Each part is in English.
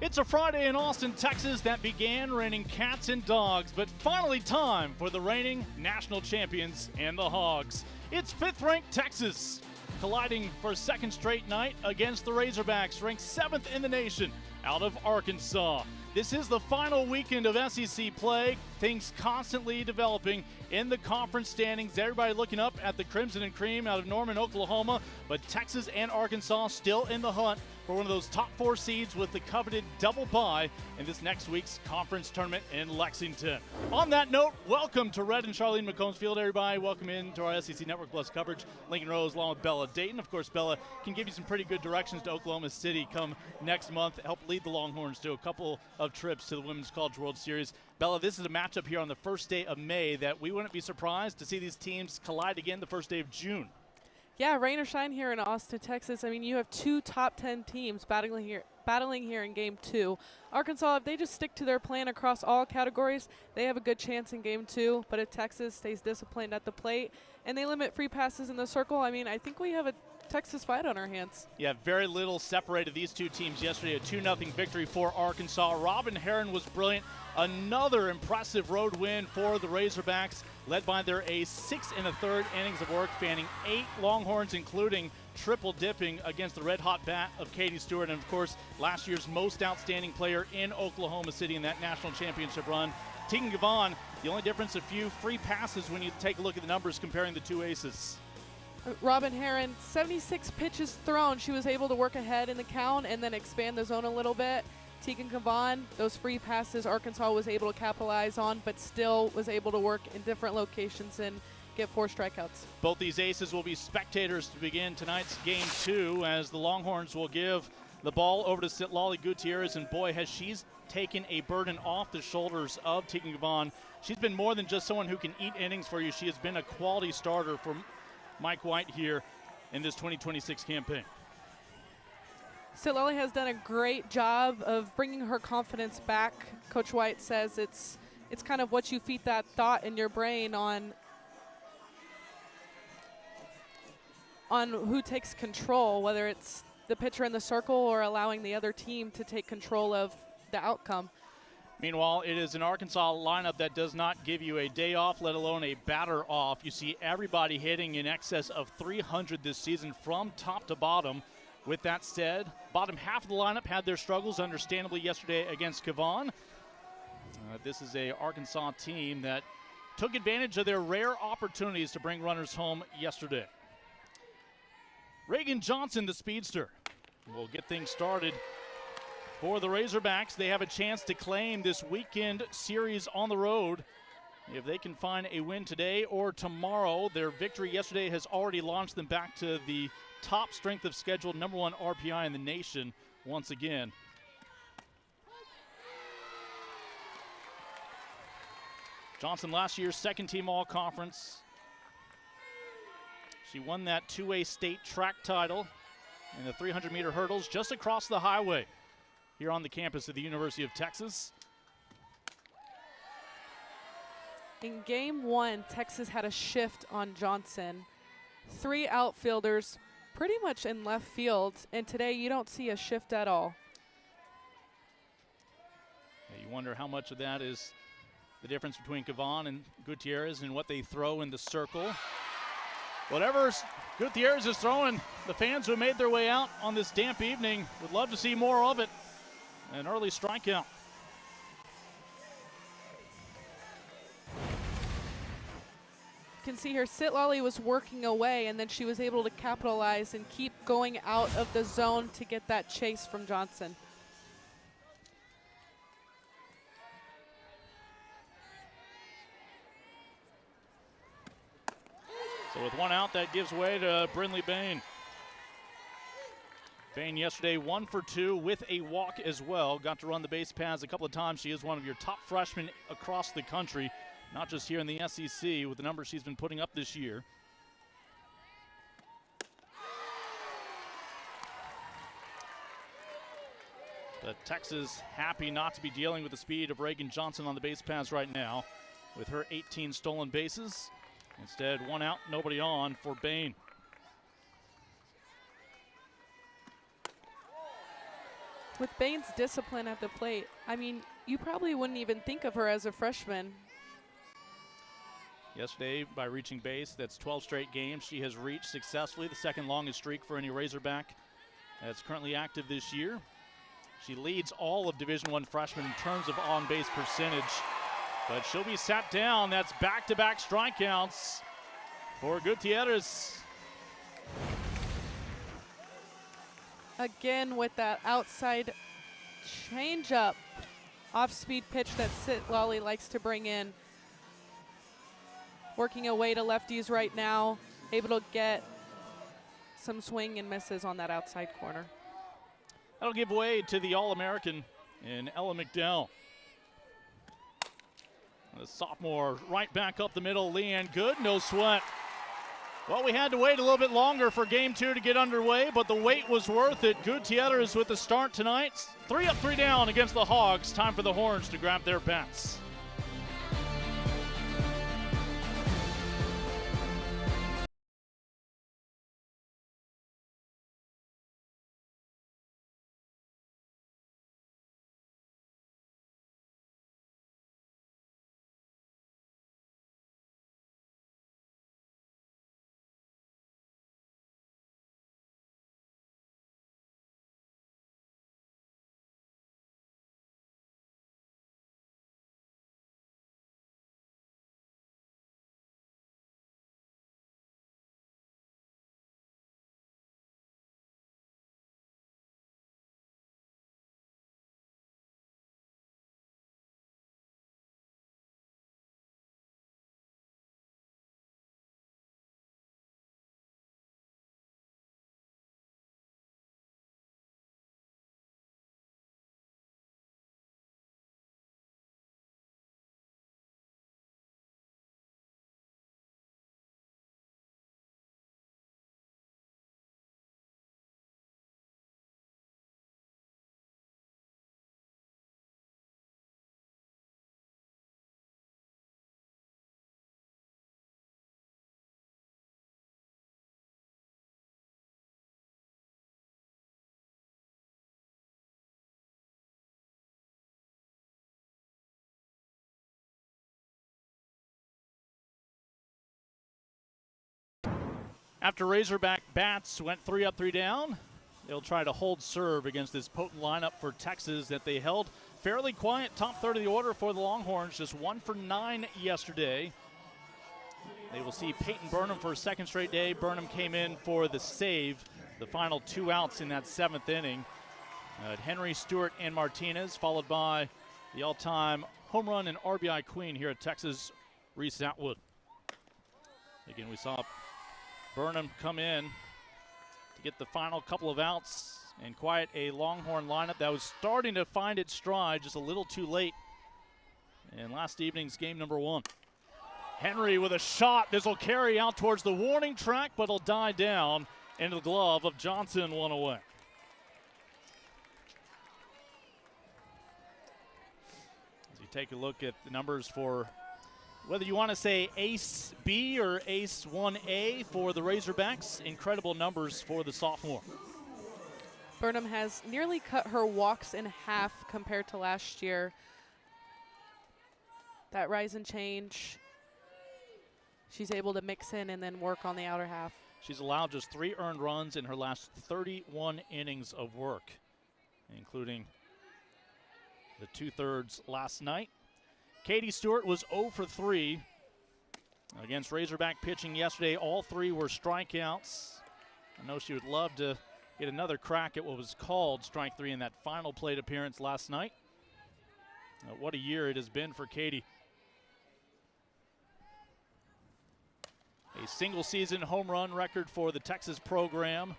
It's a Friday in Austin, Texas that began raining cats and dogs, but finally time for the reigning national champions and the Hogs. It's fifth-ranked Texas colliding for a second straight night against the Razorbacks, ranked 7th in the nation out of Arkansas. This is the final weekend of SEC play, things constantly developing in the conference standings. Everybody looking up at the Crimson and Cream out of Norman, Oklahoma, but Texas and Arkansas still in the hunt for one of those top 4 seeds with the coveted double bye in this next week's conference tournament in Lexington. On that note, welcome to Red and Charlene McCombs Field, everybody. Welcome into our SEC Network Plus coverage. Lincoln Rose along with Bella Dayton. Of course, Bella can give you some pretty good directions to Oklahoma City come next month, help lead the Longhorns to a couple of trips to the Women's College World Series. Bella, this is a matchup here on the first day of May that we wouldn't be surprised to see these teams collide again the first day of June. Yeah, rain or shine here in Austin, Texas. I mean, you have 2 top 10 teams battling here in Game 2. Arkansas, if they just stick to their plan across all categories, they have a good chance in Game 2. But if Texas stays disciplined at the plate and they limit free passes in the circle, I mean, I think we have a Texas fight on our hands. Yeah, very little separated these two teams yesterday. A 2-0 victory for Arkansas. Robin Herron was brilliant. Another impressive road win for the Razorbacks, led by their ace. 6 1/3 innings of work, fanning 8 Longhorns, including triple dipping against the red-hot bat of Katie Stewart, and of course, last year's most outstanding player in Oklahoma City in that national championship run. Tegan Gavon, the only difference, a few free passes when you take a look at the numbers comparing the two aces. Robin Herron, 76 pitches thrown. She was able to work ahead in the count and then expand the zone a little bit. Tegan Gavon, those free passes Arkansas was able to capitalize on, but still was able to work in different locations and get 4 strikeouts. Both these aces will be spectators to begin tonight's Game 2, as the Longhorns will give the ball over to Citlali Gutierrez, and boy, has she's taken a burden off the shoulders of Tegan Gavon. She's been more than just someone who can eat innings for you. She has been a quality starter for Mike White here in this 2026 campaign. Citlali has done a great job of bringing her confidence back. Coach White says it's kind of what you feed that thought in your brain on who takes control, whether it's the pitcher in the circle or allowing the other team to take control of the outcome. Meanwhile, it is an Arkansas lineup that does not give you a day off, let alone a batter off. You see everybody hitting in excess of 300 this season from top to bottom. With that said, bottom half of the lineup had their struggles, understandably, yesterday against Gavon. This is a Arkansas team that took advantage of their rare opportunities to bring runners home yesterday. Reagan Johnson, the speedster, will get things started for the Razorbacks. They have a chance to claim this weekend series on the road if they can find a win today or tomorrow. Their victory yesterday has already launched them back to the top strength of schedule, #1 RPI in the nation once again. Johnson, last year's second-team All-Conference. She won that 2A state track title in the 300-meter hurdles just across the highway here on the campus of the University of Texas. In Game 1, Texas had a shift on Johnson. 3 outfielders pretty much in left field, and today you don't see a shift at all. Yeah, you wonder how much of that is the difference between Gavon and Gutierrez and what they throw in the circle. Whatever Gutierrez is throwing, the fans who have made their way out on this damp evening would love to see more of it. An early strikeout. You can see here Citlali was working away, and then she was able to capitalize and keep going out of the zone to get that chase from Johnson. So with 1 out, that gives way to Brinley Bain. Bain yesterday 1 for 2 with a walk as well. Got to run the base paths a couple of times. She is one of your top freshmen across the country, not just here in the SEC with the numbers she's been putting up this year. But Texas happy not to be dealing with the speed of Reagan Johnson on the base paths right now with her 18 stolen bases. Instead, 1 out, nobody on for Bain. With Bain's discipline at the plate, I mean, you probably wouldn't even think of her as a freshman. Yesterday, by reaching base, that's 12 straight games she has reached successfully, the second longest streak for any Razorback that's currently active this year. She leads all of Division I freshmen in terms of on-base percentage, but she'll be sat down. That's back-to-back strikeouts for Gutierrez. Again with that outside changeup, off-speed pitch that Lolly likes to bring in. Working away to lefties right now, able to get some swing and misses on that outside corner. That'll give way to the All-American in Ella McDowell. The sophomore right back up the middle, Leanne Good, no sweat. Well, we had to wait a little bit longer for game 2 to get underway, but the wait was worth it. Gutierrez with the start tonight. 3 up, 3 down against the Hogs. Time for the Horns to grab their bats. After Razorback bats went 3 up, 3 down, they'll try to hold serve against this potent lineup for Texas that they held fairly quiet. Top third of the order for the Longhorns, just 1 for 9 yesterday. They will see Peyton Burnham for a second straight day. Burnham came in for the save, the final 2 outs in that 7th inning. Henry, Stewart, and Martinez, followed by the all-time home run and RBI queen here at Texas, Reese Atwood. Again, we saw Burnham come in to get the final couple of outs and quiet a Longhorn lineup that was starting to find its stride just a little too late in last evening's game number 1. Henry with a shot. This will carry out towards the warning track, but it'll die down into the glove of Johnson, 1 away. As you take a look at the numbers for whether you want to say Ace B or Ace 1A for the Razorbacks, incredible numbers for the sophomore. Burnham has nearly cut her walks in half compared to last year. That rise and change, she's able to mix in and then work on the outer half. She's allowed just 3 earned runs in her last 31 innings of work, including the 2/3 last night. Katie Stewart was 0 for 3 against Razorback pitching yesterday. All 3 were strikeouts. I know she would love to get another crack at what was called strike 3 in that final plate appearance last night. What a year it has been for Katie. A single season home run record for the Texas program.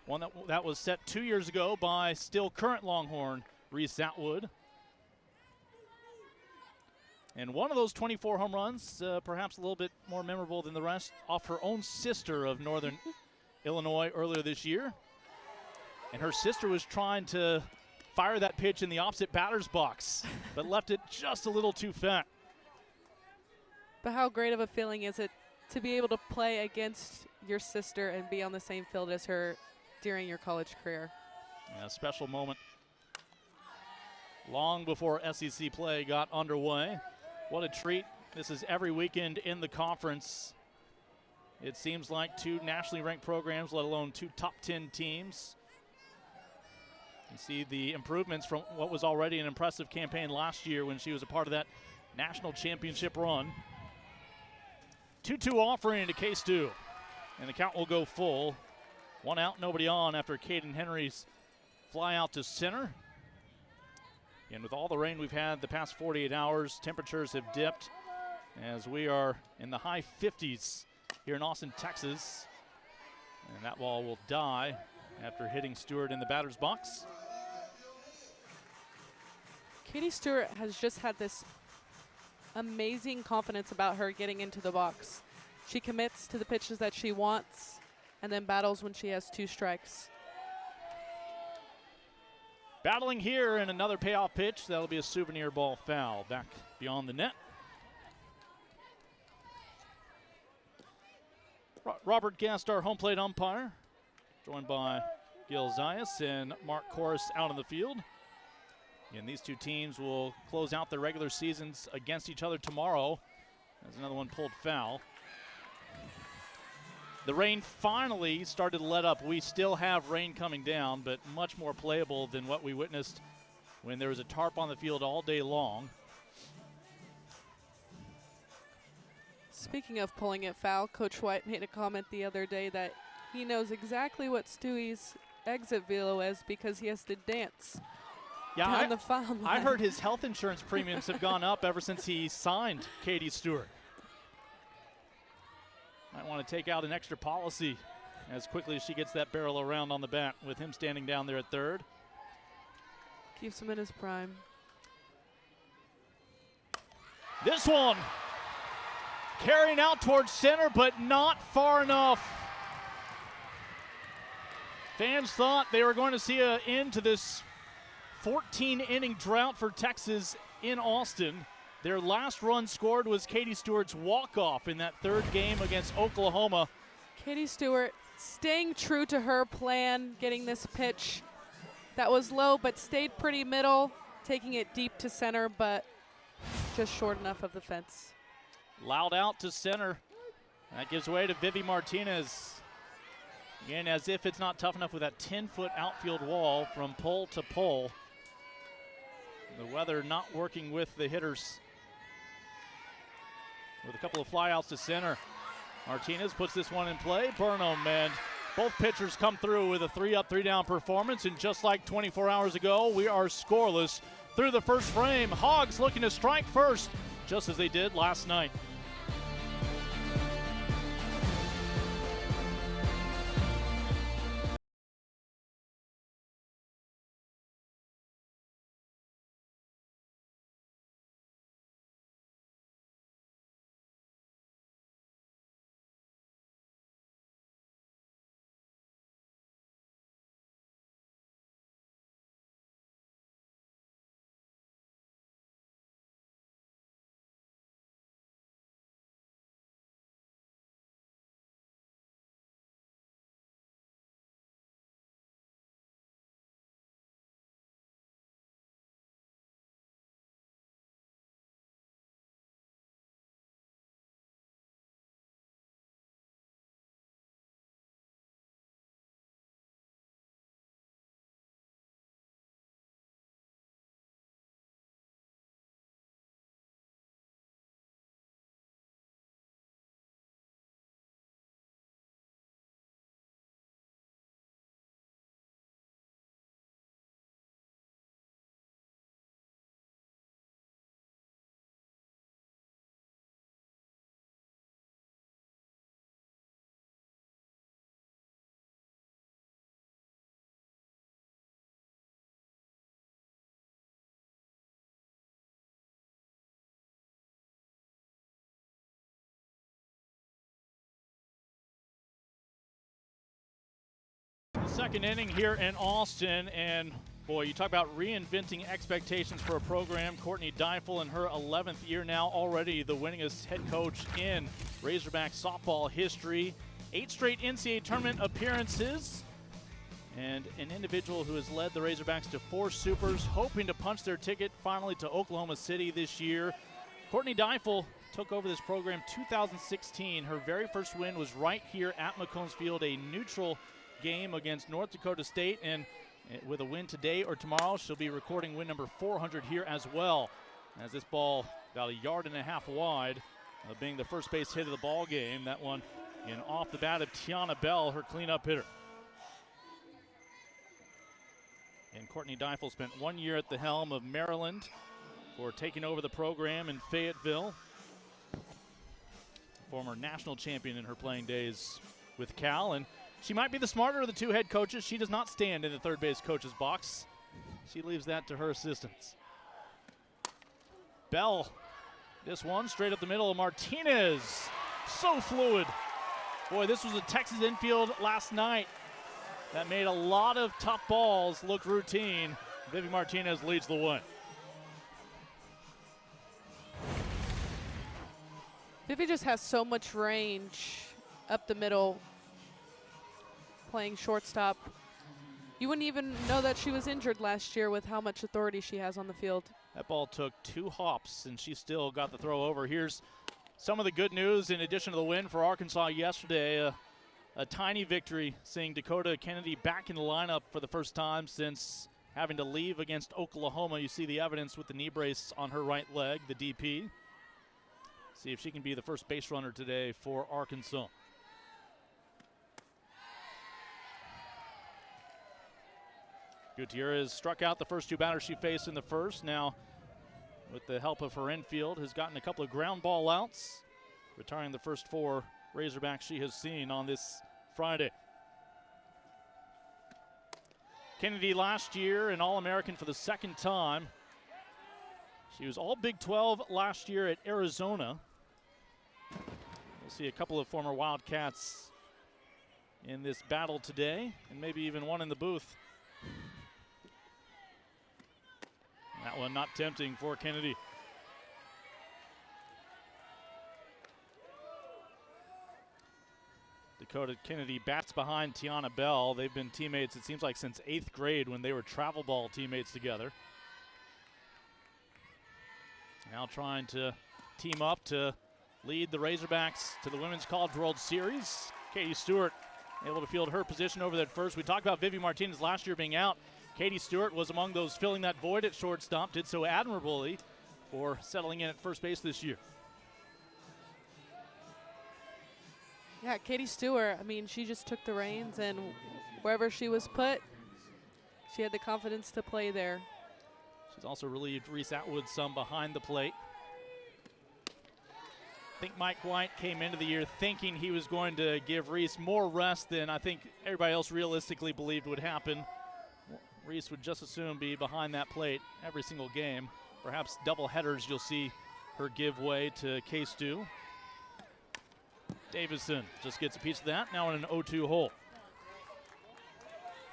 One that was set 2 years ago by still current Longhorn Reese Atwood. And one of those 24 home runs, perhaps a little bit more memorable than the rest, off her own sister of Northern Illinois earlier this year. And her sister was trying to fire that pitch in the opposite batter's box, but left it just a little too fat. But how great of a feeling is it to be able to play against your sister and be on the same field as her during your college career? Yeah, a special moment long before SEC play got underway. What a treat. This is every weekend in the conference. It seems like 2 nationally ranked programs, let alone 2 top 10 teams. You see the improvements from what was already an impressive campaign last year when she was a part of that national championship run. 2-2 offering to K-Stu, and the count will go full. 1 out, nobody on after Caden Henry's fly out to center. And with all the rain we've had the past 48 hours, temperatures have dipped as we are in the high 50s here in Austin, Texas. And that ball will die after hitting Stewart in the batter's box. Katie Stewart has just had this amazing confidence about her getting into the box. She commits to the pitches that she wants and then battles when she has 2 strikes. Battling here in another payoff pitch. That'll be a souvenir ball foul back beyond the net. Robert Guest, our home plate umpire, joined by Gil Zayas and Mark Corris out in the field. And these 2 teams will close out their regular seasons against each other tomorrow. There's another one pulled foul. The rain finally started to let up. We still have rain coming down, but much more playable than what we witnessed when there was a tarp on the field all day long. Speaking of pulling it foul, Coach White made a comment the other day that he knows exactly what Stewie's exit velo is because he has to dance down the foul line. I heard his health insurance premiums have gone up ever since he signed Katie Stewart. Might want to take out an extra policy as quickly as she gets that barrel around on the bat with him standing down there at third. Keeps him in his prime. This one carrying out towards center, but not far enough. Fans thought they were going to see an end to this 14-inning drought for Texas in Austin. Their last run scored was Katie Stewart's walk-off in that 3rd game against Oklahoma. Katie Stewart staying true to her plan, getting this pitch that was low but stayed pretty middle, taking it deep to center, but just short enough of the fence. Loud out to center. That gives way to Vivi Martinez. Again, as if it's not tough enough with that 10-foot outfield wall from pole to pole. The weather not working with the hitters. With a couple of flyouts to center. Martinez puts this one in play. Burnham, and both pitchers come through with a 3-up, 3-down performance. And just like 24 hours ago, we are scoreless through the first frame. Hogs looking to strike first, just as they did last night. Second inning here in Austin, and boy, you talk about reinventing expectations for a program. Courtney Deifel in her 11th year now, already the winningest head coach in Razorback softball history. 8 straight NCAA tournament appearances. and an individual who has led the Razorbacks to 4 supers, hoping to punch their ticket finally to Oklahoma City this year. Courtney Deifel took over this program 2016. Her very first win was right here at McCombs Field, a neutral game against North Dakota State, and with a win today or tomorrow, she'll be recording win number 400 here as well, as this ball about 1.5 yards wide, being the first base hit of the ball game. That one in off the bat of Tiana Bell, her cleanup hitter. And Courtney Deifel spent 1 year at the helm of Maryland for taking over the program in Fayetteville. Former national champion in her playing days with Cal, and she might be the smarter of the 2 head coaches. She does not stand in the third base coach's box. She leaves that to her assistants. Bell, this one straight up the middle of Martinez. So fluid. Boy, this was a Texas infield last night that made a lot of tough balls look routine. Vivi Martinez leads the way. Vivi just has so much range up the middle, playing shortstop. You wouldn't even know that she was injured last year with how much authority she has on the field. That ball took 2 hops, and she still got the throw over. Here's some of the good news in addition to the win for Arkansas yesterday. A tiny victory, seeing Dakota Kennedy back in the lineup for the first time since having to leave against Oklahoma. You see the evidence with the knee brace on her right leg, the DP. See if she can be the first base runner today for Arkansas. Gutierrez struck out the first 2 batters she faced in the first. Now, with the help of her infield, has gotten a couple of ground ball outs, retiring the first 4 Razorbacks she has seen on this Friday. Kennedy last year an All-American for the 2nd time. She was all Big 12 last year at Arizona. We'll see a couple of former Wildcats in this battle today, and maybe even one in the booth. That one not tempting for Kennedy. Dakota Kennedy bats behind Tiana Bell. They've been teammates, it seems like, since 8th grade when they were travel ball teammates together. Now trying to team up to lead the Razorbacks to the Women's College World Series. Katie Stewart able to field her position over at first. We talked about Vivi Martinez last year being out. Katie Stewart was among those filling that void at shortstop, did so admirably for settling in at first base this year. Yeah, Katie Stewart, I mean, she just took the reins, and wherever she was put, she had the confidence to play there. She's also relieved Reese Atwood some behind the plate. I think Mike White came into the year thinking he was going to give Reese more rest than I think everybody else realistically believed would happen. Reese would just as soon be behind that plate every single game. Perhaps double headers you'll see her give way to K-Stu. Davison just gets a piece of that, now in an 0-2 hole.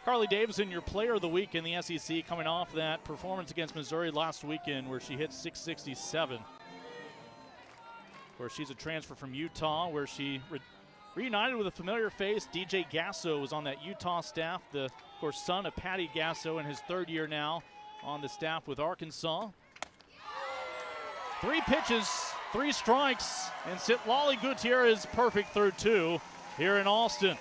Carly Davison, your player of the week in the SEC, coming off that performance against Missouri last weekend where she hit 667. Of course, she's a transfer from Utah where she reunited with a familiar face. DJ Gasso was on that Utah staff, the, of course, son of Patty Gasso in his 3rd year now on the staff with Arkansas. 3 pitches, 3 strikes, and Citlali Gutierrez perfect through 2 here in Austin.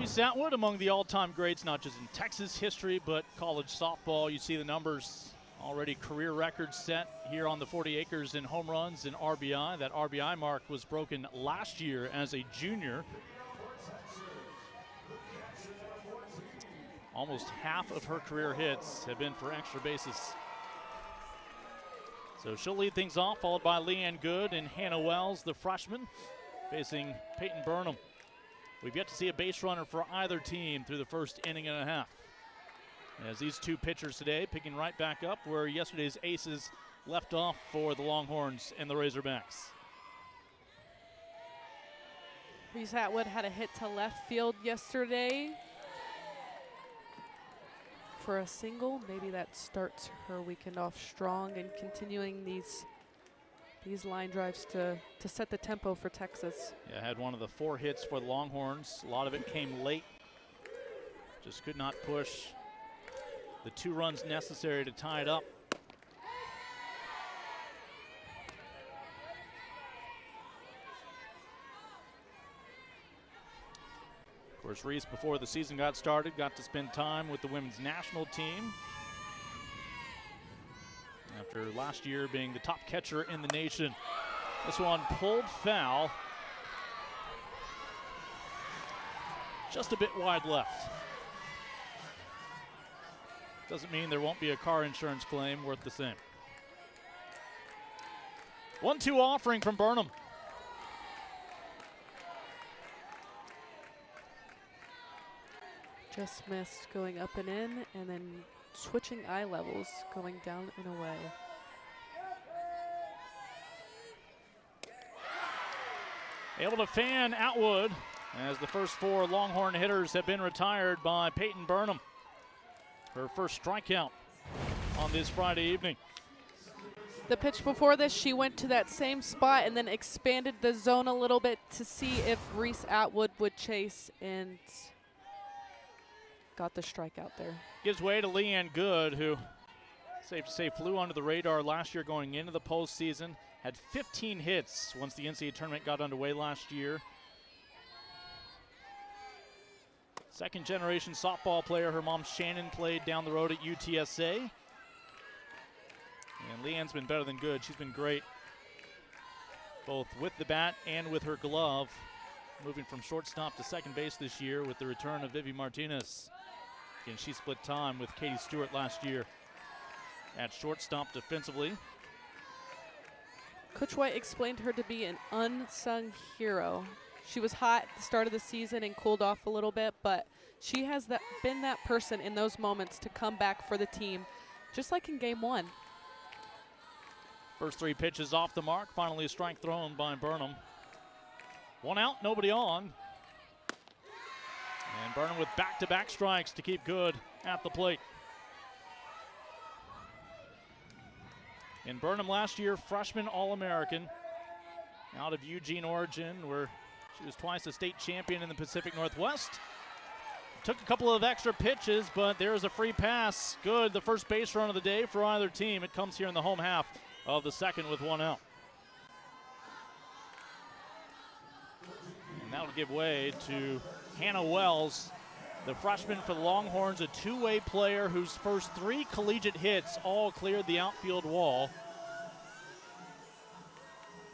Reese Atwood among the all-time greats, not just in Texas history, but college softball. You see the numbers already, career record set here on the 40 acres in home runs and RBI. That RBI mark was broken last year as a junior. Almost half of her career hits have been for extra bases. So she'll lead things off, followed by Leanne Good and Hannah Wells, the freshman, facing Peyton Burnham. We've yet to see a base runner for either team through the first inning and a half. As these two pitchers today picking right back up where yesterday's aces left off for the Longhorns and the Razorbacks. Reese Atwood had a hit to left field yesterday for a single. Maybe that starts her weekend off strong and continuing these line drives to set the tempo for Texas. Yeah, had one of the 4 hits for the Longhorns. A lot of it came late. Just could not push the 2 runs necessary to tie it up. Of course, Reese, before the season got started, got to spend time with the women's national team after last year being the top catcher in the nation. This one pulled foul. Just a bit wide left. Doesn't mean there won't be a car insurance claim worth the same. 1-2 offering from Burnham. Just missed, going up and in, and then switching eye levels, going down and away. Able to fan Atwood as the first 4 Longhorn hitters have been retired by Peyton Burnham. Her first strikeout on this Friday evening. The pitch before this, she went to that same spot and then expanded the zone a little bit to see if Reese Atwood would chase, and got the strikeout there. Gives way to Leanne Good, who, safe to say, flew under the radar last year going into the postseason. Had 15 hits once the NCAA tournament got underway last year. Second generation softball player. Her mom Shannon played down the road at UTSA. And Leanne's been better than good. She's been great, both with the bat and with her glove. Moving from shortstop to second base this year with the return of Vivi Martinez. Again, she split time with Katie Stewart last year at shortstop defensively. Coach White explained her to be an unsung hero. She was hot at the start of the season and cooled off a little bit, but she has been that person in those moments to come back for the team, just like in game 1. First 3 pitches off the mark. Finally a strike thrown by Burnham. 1 out, nobody on. And Burnham with back-to-back strikes to keep Good at the plate. In Burnham last year, freshman All-American out of Eugene, Oregon, where she was twice a state champion in the Pacific Northwest. Took a couple of extra pitches, but there's a free pass. Good, the first base run of the day for either team. It comes here in the home half of the second with 1 out. And that'll give way to Hannah Wells, the freshman for the Longhorns, a 2-way player whose first 3 collegiate hits all cleared the outfield wall.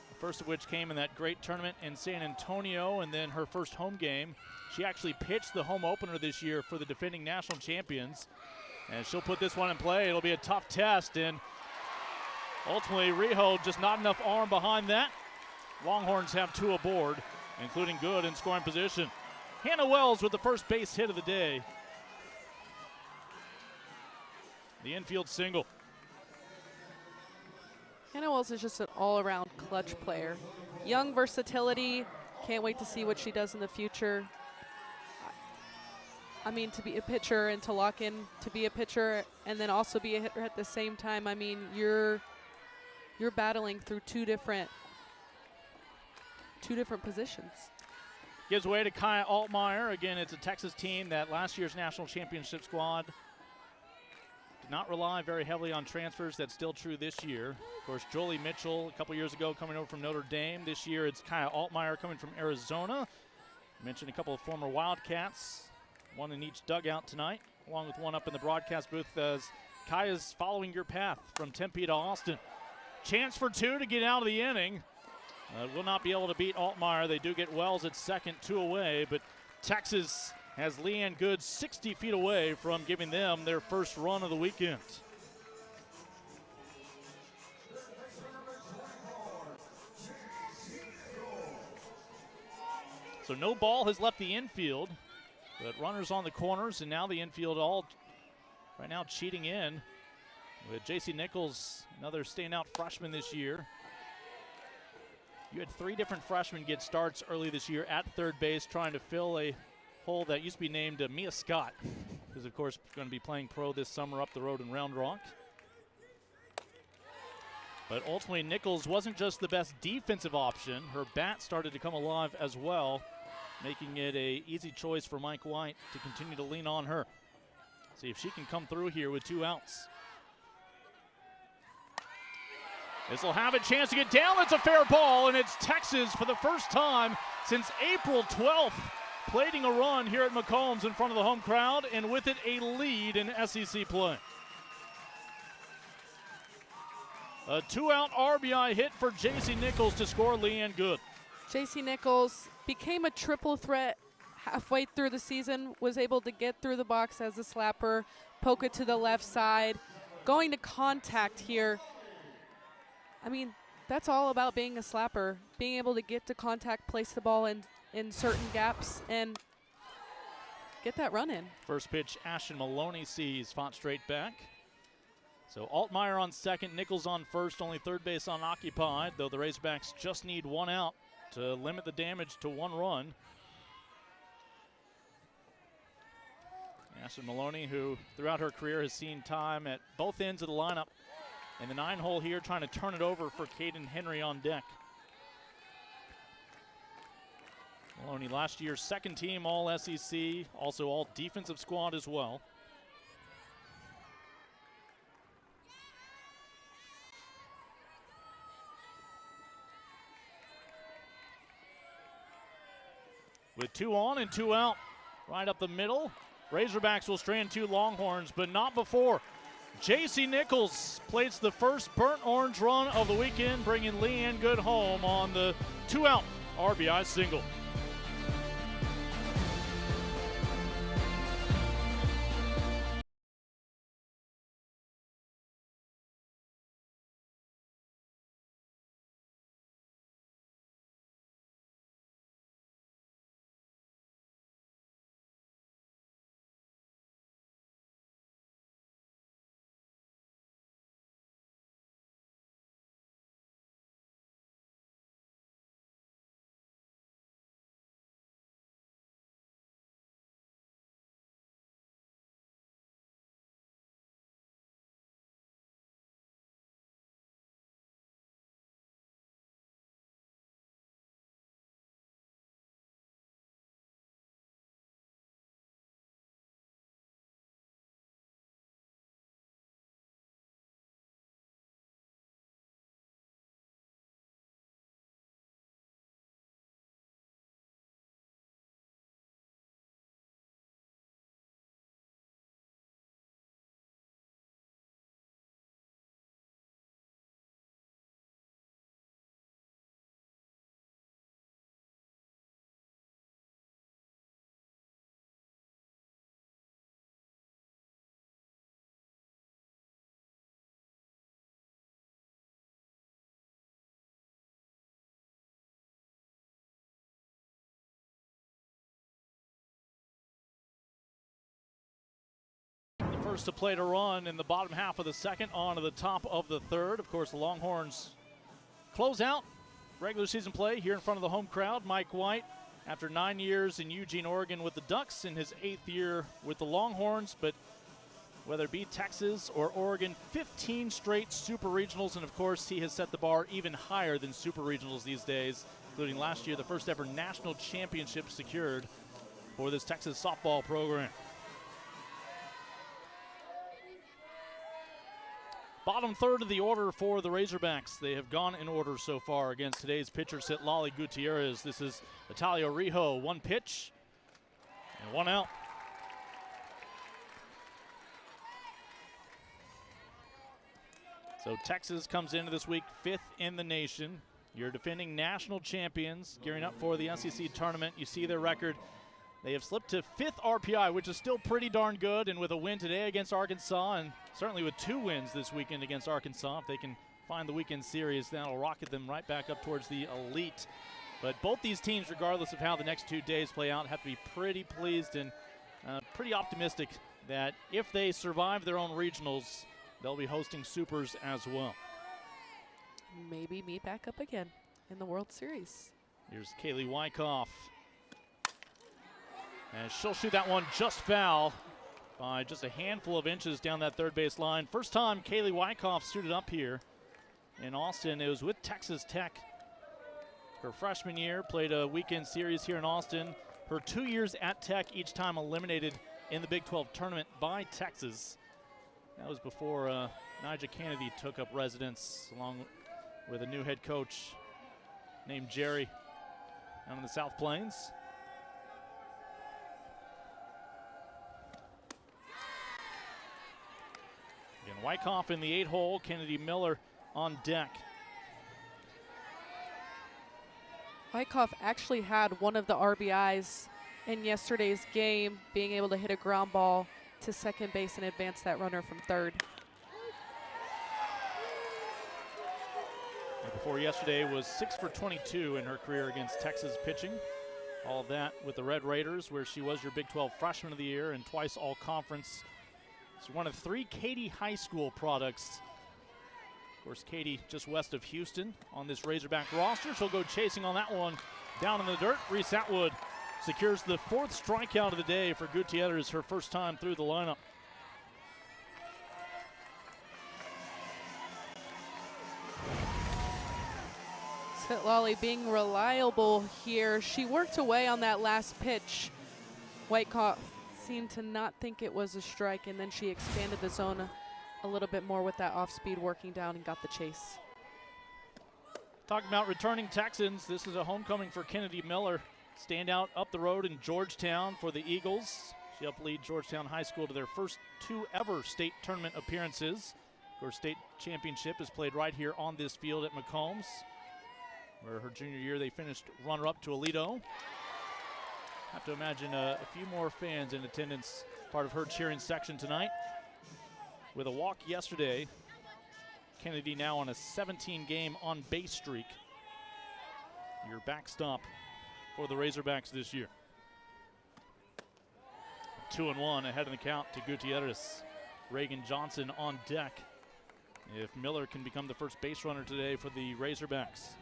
The first of which came in that great tournament in San Antonio, and then her first home game. She actually pitched the home opener this year for the defending national champions. And she'll put this one in play. It'll be a tough test, and ultimately Rijo just not enough arm behind that. Longhorns have 2 aboard, including Good in scoring position. Hannah Wells with the first base hit of the day. The infield single. Hannah Wells is just an all-around clutch player. Young versatility. Can't wait to see what she does in the future. I mean, to be a pitcher and to lock in to be a pitcher and then also be a hitter at the same time. I mean, you're battling through two different positions. Gives way to Kaya Altmaier. Again, it's a Texas team that last year's national championship squad did not rely very heavily on transfers. That's still true this year. Of course, Jolie Mitchell a couple years ago coming over from Notre Dame. This year it's Kaya Altmaier coming from Arizona. Mentioned a couple of former Wildcats, one in each dugout tonight, along with one up in the broadcast booth as Kaya's following your path from Tempe to Austin. Chance for two to get out of the inning. Will not be able to beat Altmaier. They do get Wells at second, 2 away, but Texas has Leanne Good 60 feet away from giving them their first run of the weekend. So no ball has left the infield, but runners on the corners, and now the infield all right now cheating in with J.C. Nichols, another standout freshman this year. You had 3 different freshmen get starts early this year at third base, trying to fill a hole that used to be named Mia Scott, who's of course going to be playing pro this summer up the road in Round Rock. But ultimately, Nichols wasn't just the best defensive option. Her bat started to come alive as well, making it an easy choice for Mike White to continue to lean on her. See if she can come through here with 2 outs. This will have a chance to get down. It's a fair ball, and it's Texas for the first time since April 12th, plating a run here at McCombs in front of the home crowd, and with it a lead in SEC play. A 2-out RBI hit for J.C. Nichols to score Leanne Good. J.C. Nichols became a triple threat halfway through the season, was able to get through the box as a slapper, poke it to the left side, going to contact here. I mean, that's all about being a slapper, being able to get to contact, place the ball in certain gaps, and get that run in. First pitch, Ashton Maloney sees, fought straight back. So Altmaier on second, Nichols on first, only third base unoccupied, though the Razorbacks just need 1 out to limit the damage to 1 run. Ashton Maloney, who throughout her career has seen time at both ends of the lineup, and the 9-hole here trying to turn it over for Caden Henry on deck. Maloney last year's second team all SEC, also all defensive squad as well. With 2 on and 2 out, right up the middle. Razorbacks will strand 2 Longhorns, but not before J.C. Nichols plates the first burnt orange run of the weekend, bringing Leanne Good home on the 2-out RBI single. First to play to run in the bottom half of the second, on to the top of the third. Of course, the Longhorns close out regular season play here in front of the home crowd. Mike White, after 9 years in Eugene, Oregon with the Ducks, in his 8th year with the Longhorns, but whether it be Texas or Oregon, 15 straight super regionals, and of course he has set the bar even higher than super regionals these days, including last year the first ever national championship secured for this Texas softball program. Bottom third of the order for the Razorbacks. They have gone in order so far against today's pitcher, Citlali Gutierrez. This is Natalia Rijo. One pitch and one out. So Texas comes into this week 5th in the nation. Your defending national champions gearing up for the SEC tournament. You see their record. They have slipped to 5th RPI, which is still pretty darn good. And with a win today against Arkansas, and certainly with 2 wins this weekend against Arkansas, if they can find the weekend series, that'll rocket them right back up towards the elite. But both these teams, regardless of how the next 2 days play out, have to be pretty pleased and pretty optimistic that if they survive their own regionals, they'll be hosting Supers as well. Maybe meet back up again in the World Series. Here's Kaylee Wyckoff. And she'll shoot that one just foul by just a handful of inches down that third base line. First time Kaylee Wyckoff suited up here in Austin. It was with Texas Tech. Her freshman year, played a weekend series here in Austin. Her 2 years at Tech, each time eliminated in the Big 12 tournament by Texas. That was before Nija Kennedy took up residence along with a new head coach named Jerry down in the South Plains. Again, Wyckoff in the 8-hole, Kennedy Miller on deck. Wyckoff actually had one of the RBIs in yesterday's game, being able to hit a ground ball to second base and advance that runner from third. And before yesterday was 6 for 22 in her career against Texas pitching. All of that with the Red Raiders, where she was your Big 12 Freshman of the Year and twice All-Conference. She's one of 3 Katy High School products. Of course, Katy just west of Houston on this Razorback roster. She'll go chasing on that one down in the dirt. Reese Atwood secures the 4th strikeout of the day for Gutierrez, her first time through the lineup. Citlali being reliable here. She worked away on that last pitch. Wyckoff seemed to not think it was a strike, and then she expanded the zone a little bit more with that off-speed working down and got the chase. Talking about returning Texans, this is a homecoming for Kennedy Miller. Standout up the road in Georgetown for the Eagles. She helped lead Georgetown High School to their first 2 ever state tournament appearances. Of course, state championship is played right here on this field at McCombs, where her junior year they finished runner-up to Aledo. Have to imagine a few more fans in attendance, part of her cheering section tonight. With a walk yesterday, Kennedy now on a 17-game on-base streak. Your backstop for the Razorbacks this year. 2-1 ahead in the count to Gutierrez. Reagan Johnson on deck if Miller can become the first base runner today for the Razorbacks.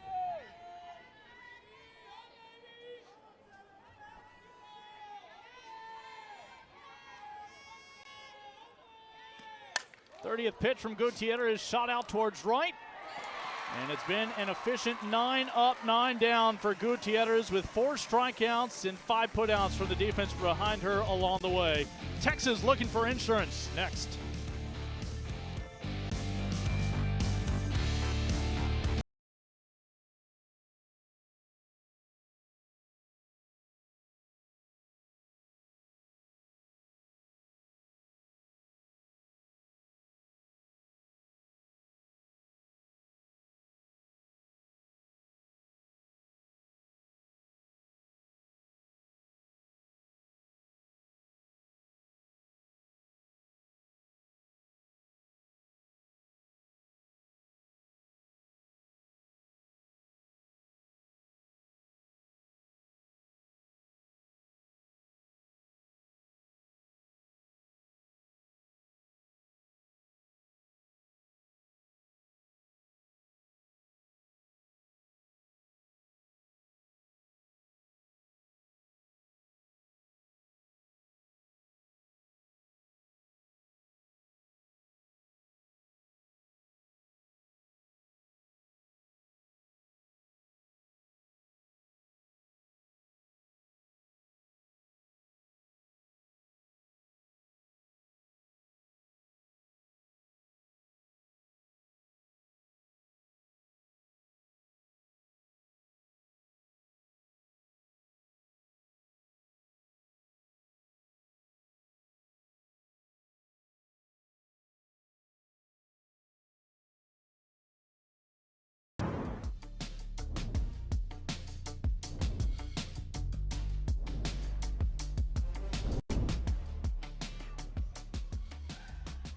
'30th pitch from Gutierrez, shot out towards right. And it's been an efficient 9 up, 9 down for Gutierrez with 4 strikeouts and 5 putouts from the defense behind her along the way. Texas looking for insurance next.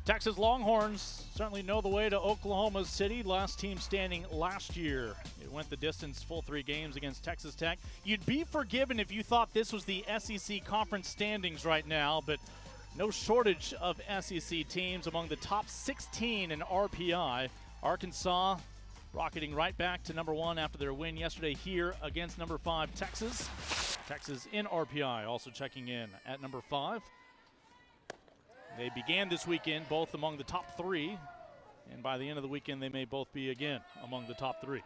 Texas Longhorns certainly know the way to Oklahoma City, last team standing last year. It went the distance, full 3 games against Texas Tech. You'd be forgiven if you thought this was the SEC conference standings right now, but no shortage of SEC teams among the top 16 in RPI. Arkansas rocketing right back to number 1 after their win yesterday here against number 5 Texas. Texas in RPI also checking in at number 5. They began this weekend both among the top 3, and by the end of the weekend they may both be again among the top 3.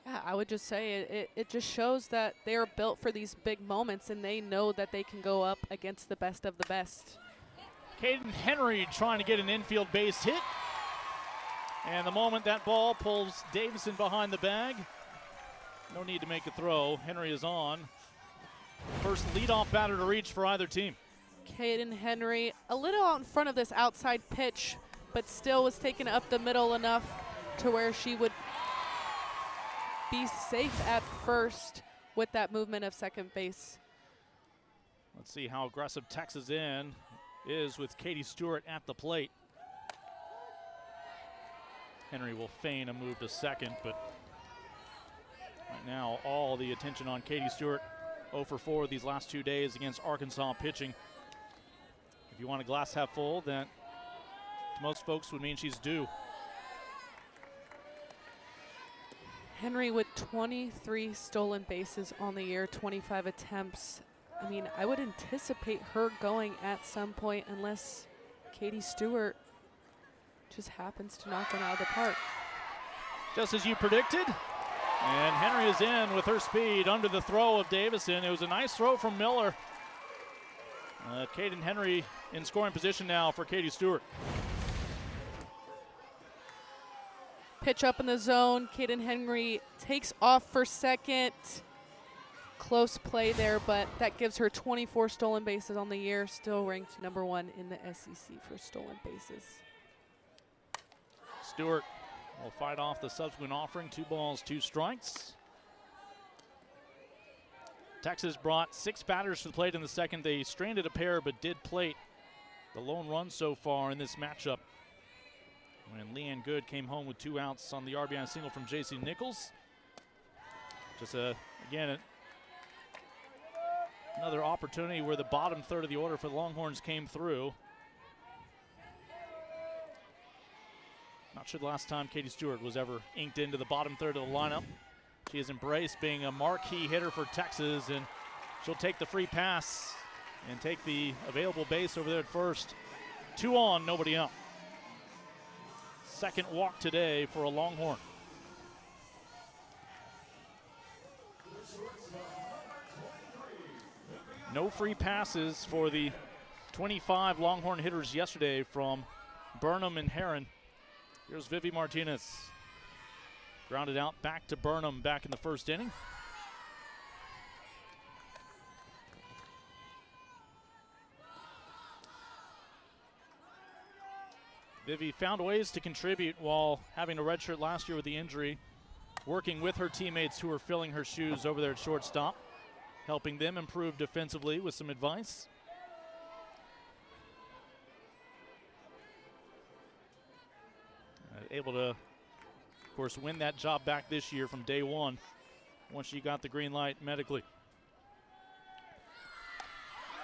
Yeah, I would just say it just shows that they are built for these big moments, and they know that they can go up against the best of the best. Caden Henry trying to get an infield base hit. And the moment that ball pulls Davison behind the bag, no need to make a throw. Henry is on. First leadoff batter to reach for either team. Caden Henry a little out in front of this outside pitch, but still was taken up the middle enough to where she would be safe at first with that movement of second base. Let's see how aggressive Texas is with Katie Stewart at the plate. Henry will feign a move to second, but right now all the attention on Katie Stewart. 0 for 4 these last 2 days against Arkansas pitching. If you want a glass half full, that to most folks would mean she's due. Henry with 23 stolen bases on the year, 25 attempts. I mean, I would anticipate her going at some point unless Katie Stewart just happens to knock one out of the park. Just as you predicted. And Henry is in with her speed under the throw of Davison. It was a nice throw from Miller. Caden Henry in scoring position now for Katie Stewart. Pitch up in the zone. Caden Henry takes off for second. Close play there, but that gives her 24 stolen bases on the year. Still ranked number 1 in the SEC for stolen bases. Stewart will fight off the subsequent offering. 2 balls, 2 strikes. Texas brought 6 batters to the plate in the second. They stranded a pair but did plate the lone run so far in this matchup when Leanne Good came home with 2 outs on the RBI single from J.C. Nichols. Just again, another opportunity where the bottom third of the order for the Longhorns came through. Not sure the last time Katie Stewart was ever inked into the bottom third of the lineup. She has embraced being a marquee hitter for Texas, and she'll take the free pass and take the available base over there at first. 2 on, nobody out. Second walk today for a Longhorn. No free passes for the 25 Longhorn hitters yesterday from Burnham and Heron. Here's Vivi Martinez. Grounded out back to Burnham back in the first inning. Vivi found ways to contribute while having a redshirt last year with the injury, working with her teammates who are filling her shoes over there at shortstop, helping them improve defensively with some advice. Able to, of course, win that job back this year from day one once she got the green light medically.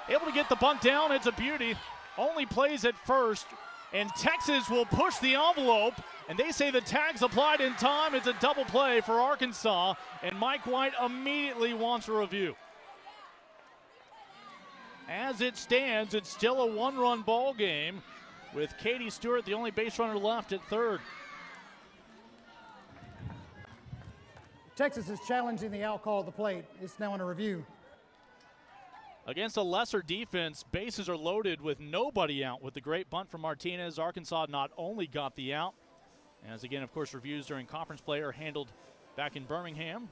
Able to get the bunt down. It's a beauty. Only plays at first, and Texas will push the envelope, and they say the tag's applied in time. It's a double play for Arkansas, and Mike White immediately wants a review. As it stands, it's still a 1-run ball game with Katie Stewart, the only base runner left, at third. Texas is challenging the out call of the plate. It's now in a review. Against a lesser defense, bases are loaded with nobody out. With the great bunt from Martinez, Arkansas not only got the out, as again, of course, reviews during conference play are handled back in Birmingham.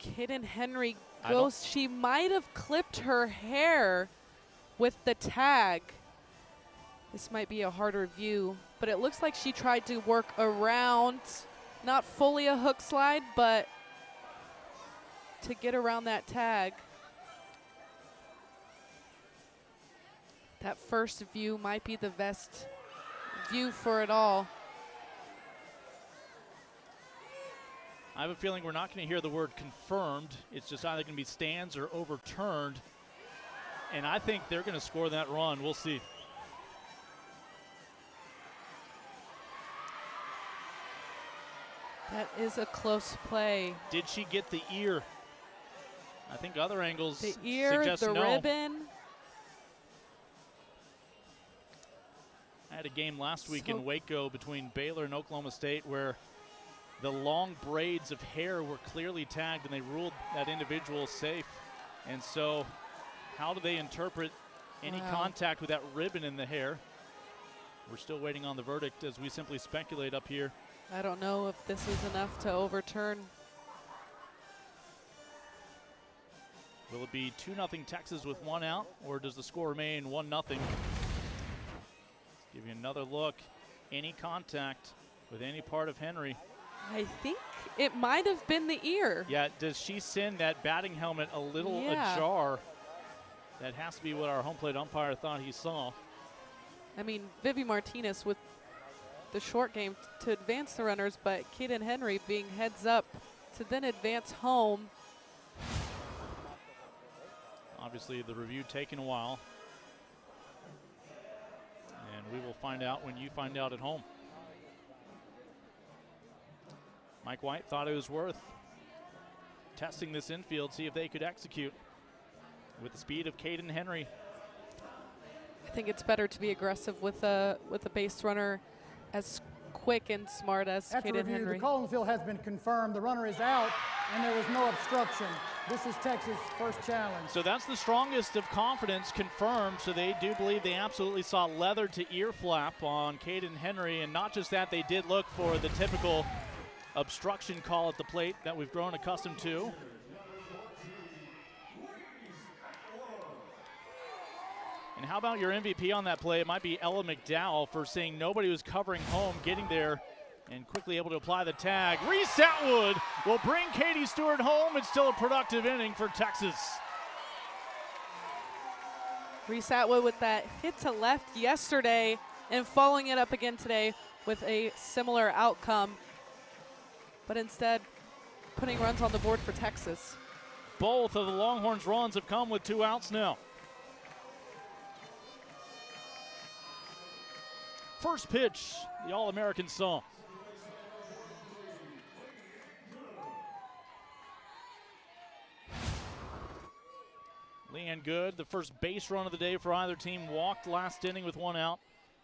Caden Henry goes. She might have clipped her hair with the tag. This might be a harder view, but it looks like she tried to work around, not fully a hook slide, but to get around that tag. That first view might be the best view for it all. I have a feeling we're not going to hear the word confirmed. It's just either going to be stands or overturned. And I think they're going to score that run. We'll see. That is a close play. Did she get the ear? I think other angles The ear, suggest the no. ribbon. I had a game last week in Waco between Baylor and Oklahoma State where the long braids of hair were clearly tagged and they ruled that individual safe. And so how do they interpret any contact with that ribbon in the hair? We're still waiting on the verdict as we simply speculate up here. I don't know if this is enough to overturn. Will it be 2-0 Texas with one out, or does the score remain 1-0? Give you another look. Any contact with any part of Henry. I think it might have been the ear. Yeah, does she send that batting helmet a little ajar? That has to be what our home plate umpire thought he saw. I mean, Vivi Martinez with the short game to advance the runners, but Kaden Henry being heads up to then advance home. Obviously, the review taking a while. And we will find out when you find out at home. Mike White thought it was worth testing this infield, see if they could execute with the speed of Kaden Henry. I think it's better to be aggressive with a base runner as quick and smart as After Kaden review, Henry. the call on field has been confirmed. The runner is out, and there was no obstruction. This is Texas' first challenge. So that's the strongest of confidence confirmed. So they do believe they absolutely saw leather to ear flap on Kaden Henry. And not just that, they did look for the typical obstruction call at the plate that we've grown accustomed to. And how about your MVP on that play? It might be Ella McDowell for seeing nobody was covering home, getting there, and quickly able to apply the tag. Reese Atwood will bring Katie Stewart home. It's still a productive inning for Texas. Reese Atwood with that hit to left yesterday and following it up again today with a similar outcome, but instead putting runs on the board for Texas. Both of the Longhorns' runs have come with 2 outs now. First pitch, the All-American song. Leanne Good, the first base run of the day for either team, walked last inning with 1 out.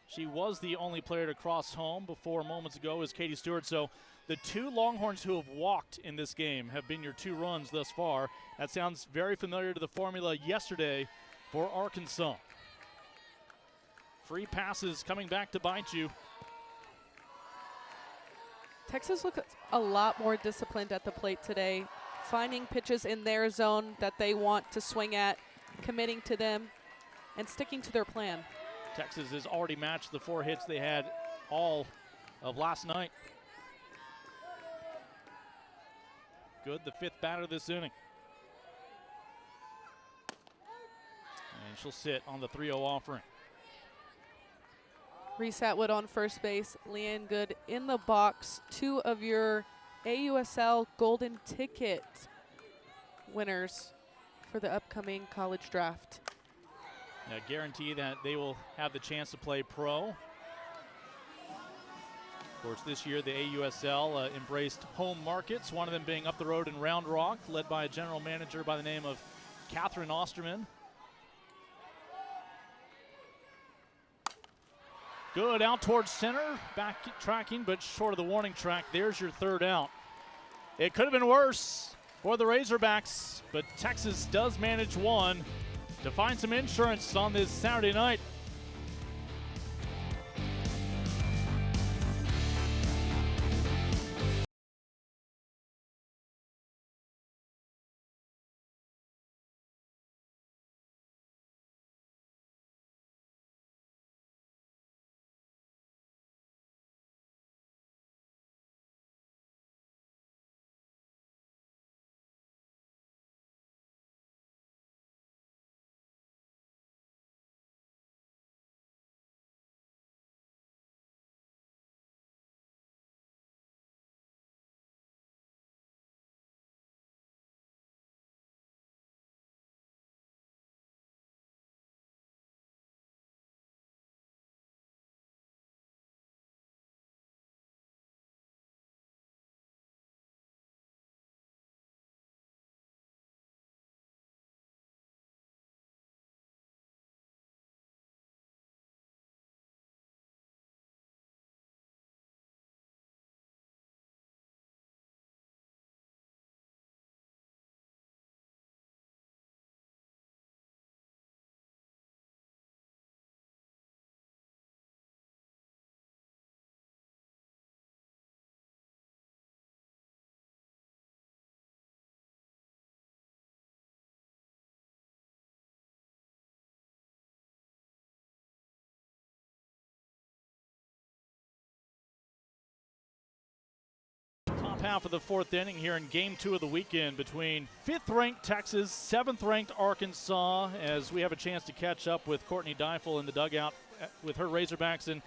She was the only player to cross home before moments ago was Katie Stewart. So the 2 Longhorns who have walked in this game have been your 2 runs thus far. That sounds very familiar to the formula yesterday for Arkansas. Free passes coming back to bite you. Texas looks a lot more disciplined at the plate today, finding pitches in their zone that they want to swing at, committing to them, and sticking to their plan. Texas has already matched the 4 hits they had all of last night. Good, the 5th batter this inning. And she'll sit on the 3-0 offering. Reese Atwood on first base, Leanne Good in the box. 2 of your AUSL Golden Ticket winners for the upcoming college draft. I guarantee that they will have the chance to play pro. Of course, this year the AUSL embraced home markets, one of them being up the road in Round Rock, led by a general manager by the name of Catherine Osterman. Good, out towards center, back tracking, but short of the warning track. There's your 3rd out. It could have been worse for the Razorbacks, but Texas does manage one to find some insurance on this Saturday night. half of the fourth inning here in Game 2 of the weekend between 5th-ranked Texas, 7th-ranked Arkansas, as we have a chance to catch up with Courtney Deifel in the dugout with her Razorbacks. And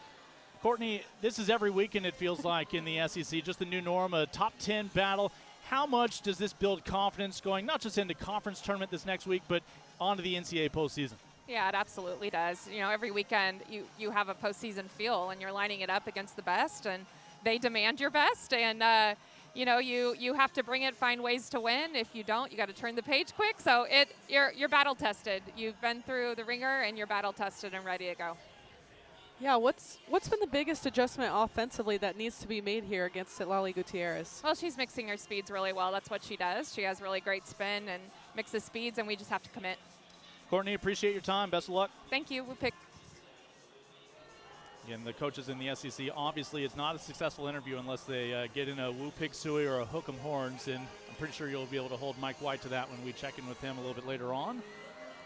Courtney, this is every weekend, it feels like, in the SEC, just the new norm, a top 10 battle. How much does this build confidence going not just into conference tournament this next week, but onto the NCAA postseason? Yeah, it absolutely does. You know, every weekend you have a postseason feel, and you're lining it up against the best, and they demand your best, and you know, you have to bring it, find ways to win. If you don't, you got to turn the page quick. So you're battle tested. You've been through the ringer, and you're battle tested and ready to go. Yeah, what's been the biggest adjustment offensively that needs to be made here against Citlali Gutierrez? Well, she's mixing her speeds really well. That's what she does. She has really great spin and mixes speeds, and we just have to commit. Courtney, appreciate your time. Best of luck. Thank you. We pick. Again, the coaches in the SEC, obviously it's not a successful interview unless they get in a Woo Pig Sooie or a Hook 'em Horns, and I'm pretty sure you'll be able to hold Mike White to that when we check in with him a little bit later on.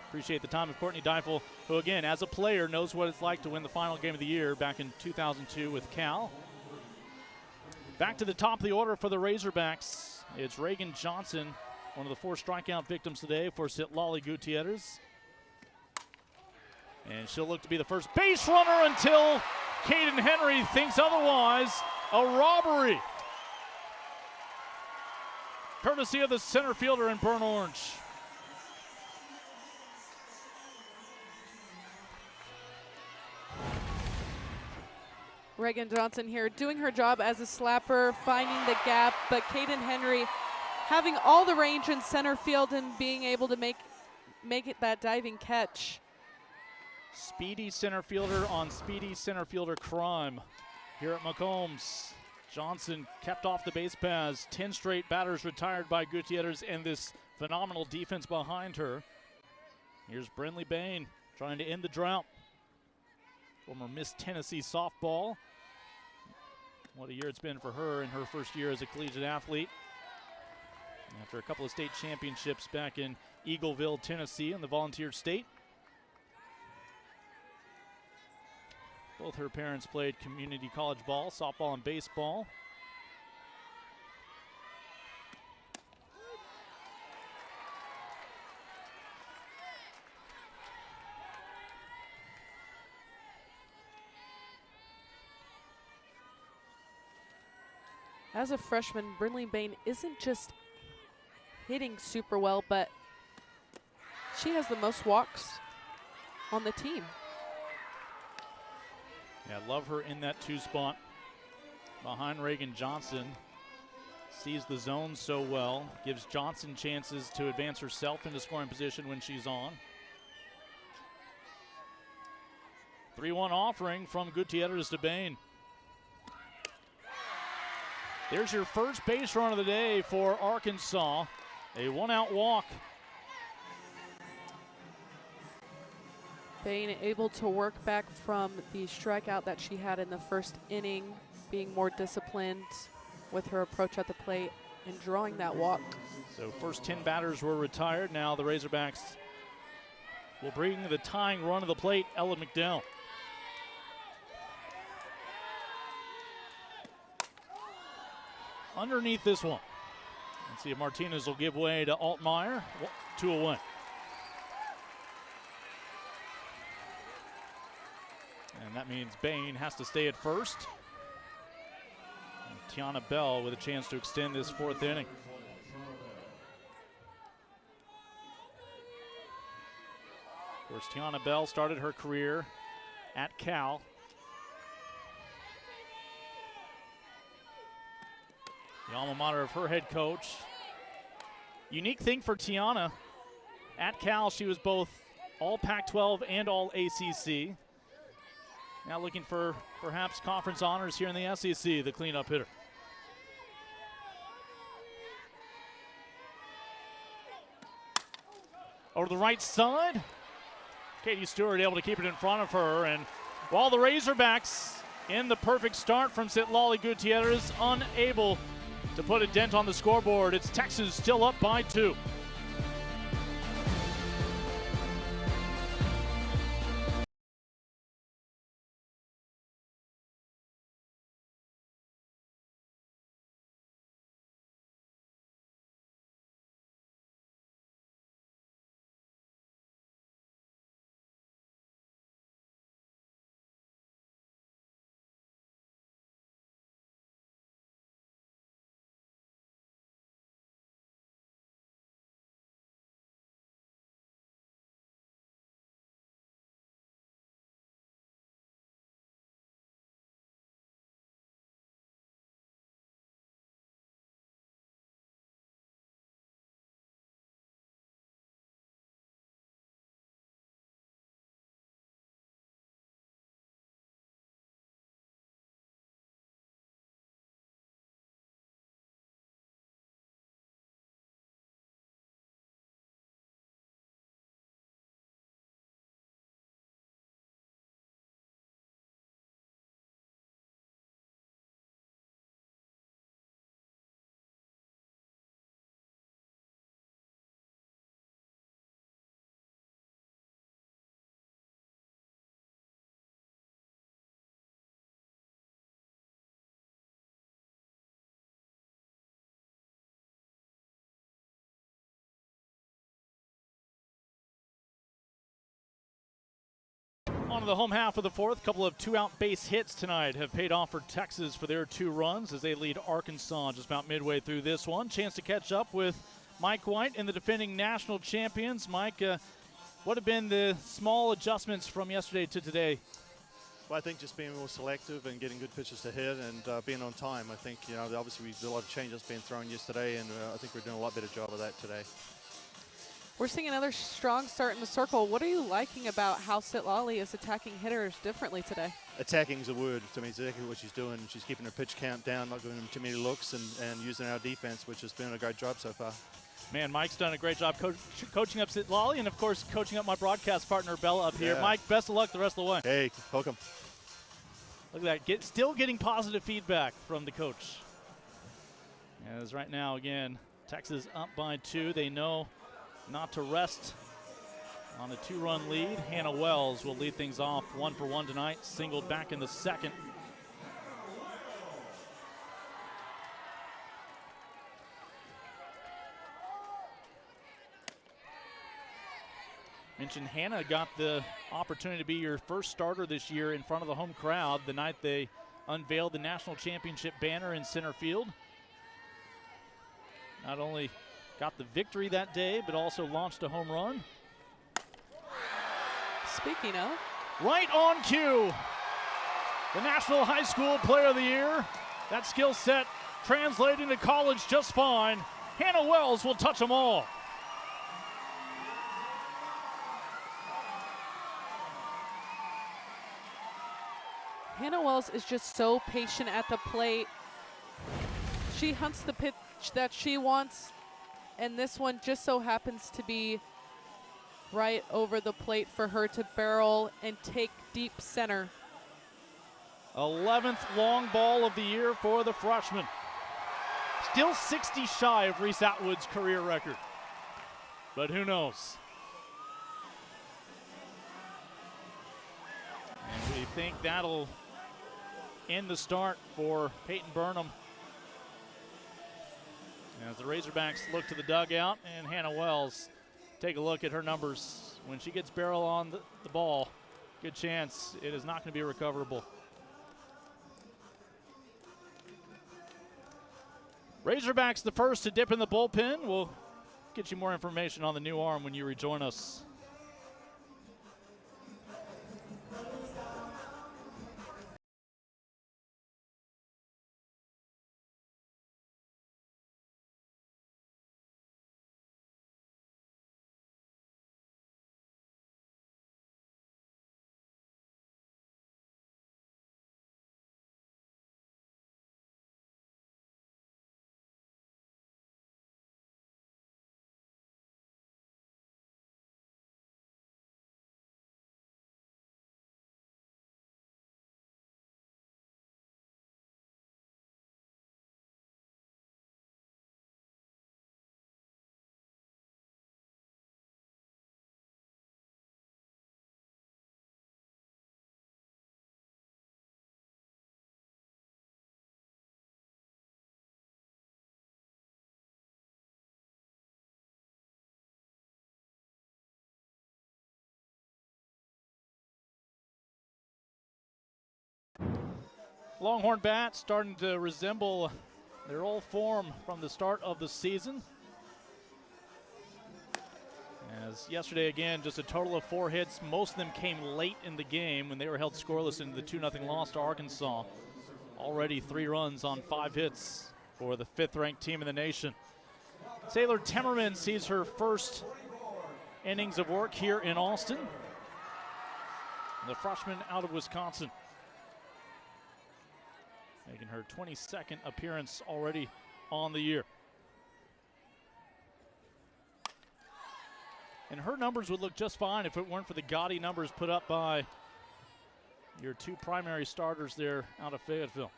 Appreciate the time of Courtney Deifel, who again, as a player, knows what it's like to win the final game of the year back in 2002 with Cal. Back to the top of the order for the Razorbacks. It's Reagan Johnson, one of the 4 strikeout victims today for Citlali Gutierrez. And she'll look to be the first base runner until Caden Henry thinks otherwise. A robbery. Courtesy of the center fielder in burnt orange. Reagan Johnson here doing her job as a slapper, finding the gap, but Caden Henry having all the range in center field and being able to make it that diving catch. Speedy center fielder on speedy center fielder crime here at McCombs. Johnson kept off the base paths. 10 straight batters retired by Gutierrez and this phenomenal defense behind her. Here's Brinley Bain trying to end the drought. Former Miss Tennessee softball. What a year it's been for her in her first year as a collegiate athlete. After a couple of state championships back in Eagleville, Tennessee in the Volunteer State. Both her parents played community college ball, softball and baseball. As a freshman, Brinley Bain isn't just hitting super well, but she has the most walks on the team. Yeah, love her in that 2 spot behind Reagan Johnson. Sees the zone so well, gives Johnson chances to advance herself into scoring position when she's on. 3-1 offering from Gutierrez to Bain. There's your first base run of the day for Arkansas. A 1-out walk. Bain able to work back from the strikeout that she had in the first inning, being more disciplined with her approach at the plate and drawing that walk. So first 10 batters were retired. Now the Razorbacks will bring the tying run to the plate, Ella McDowell. Underneath this one. Let's see if Martinez will give way to Altmaier. 2 away. And that means Bain has to stay at first. And Tiana Bell with a chance to extend this 4th inning. Of course, Tiana Bell started her career at Cal. The alma mater of her head coach. Unique thing for Tiana. At Cal, she was both all Pac-12 and all ACC. Now looking for perhaps conference honors here in the SEC, the cleanup hitter. Over the right side. Katie Stewart able to keep it in front of her. And while the Razorbacks in the perfect start from Citlali Gutierrez, unable to put a dent on the scoreboard. It's Texas still up by 2. On to the home half of the fourth. A couple of two-out base hits tonight have paid off for Texas for their 2 runs as they lead Arkansas just about midway through this one. Chance to catch up with Mike White and the defending national champions. Mike, what have been the small adjustments from yesterday to today? Well, I think just being more selective and getting good pitches to hit and being on time. I think, obviously we did a lot of changes being thrown yesterday, and I think we're doing a lot better job of that today. We're seeing another strong start in the circle. What are you liking about how Sitlali is attacking hitters differently today? Attacking is a word. To me, it's exactly what she's doing. She's keeping her pitch count down, not giving them too many looks, and using our defense, which has been a great job so far. Man, Mike's done a great job coaching up Sitlali and, of course, coaching up my broadcast partner, Bella, up here. Mike, best of luck the rest of the way. Hey, welcome. Look at that. Still getting positive feedback from the coach. As right now, again, Texas up by 2. They know not to rest on a 2-run lead. Hannah Wells will lead things off 1 for 1 tonight, singled back in the second. Mentioned Hannah got the opportunity to be your first starter this year in front of the home crowd the night they unveiled the national championship banner in center field. Not only got the victory that day, but also launched a home run. Speaking of. Right on cue. The National High School Player of the Year. That skill set translating to college just fine. Hannah Wells will touch them all. Hannah Wells is just so patient at the plate. She hunts the pitch that she wants, and this one just so happens to be right over the plate for her to barrel and take deep center. 11th long ball of the year for the freshman. Still 60 shy of Reese Atwood's career record, but who knows? And we think that'll end the start for Peyton Burnham. As the Razorbacks look to the dugout, and Hannah Wells, take a look at her numbers. When she gets barrel on the ball, good chance it is not going to be recoverable. Razorbacks the first to dip in the bullpen. We'll get you more information on the new arm when you rejoin us. Longhorn bats starting to resemble their old form from the start of the season. As yesterday, again, just a total of 4 hits. Most of them came late in the game when they were held scoreless in the 2-0 loss to Arkansas. Already 3 runs on 5 hits for the 5th-ranked team in the nation. Taylor Temmerman sees her first innings of work here in Austin. The freshman out of Wisconsin, making her 22nd appearance already on the year. And her numbers would look just fine if it weren't for the gaudy numbers put up by your 2 primary starters there out of Fayetteville.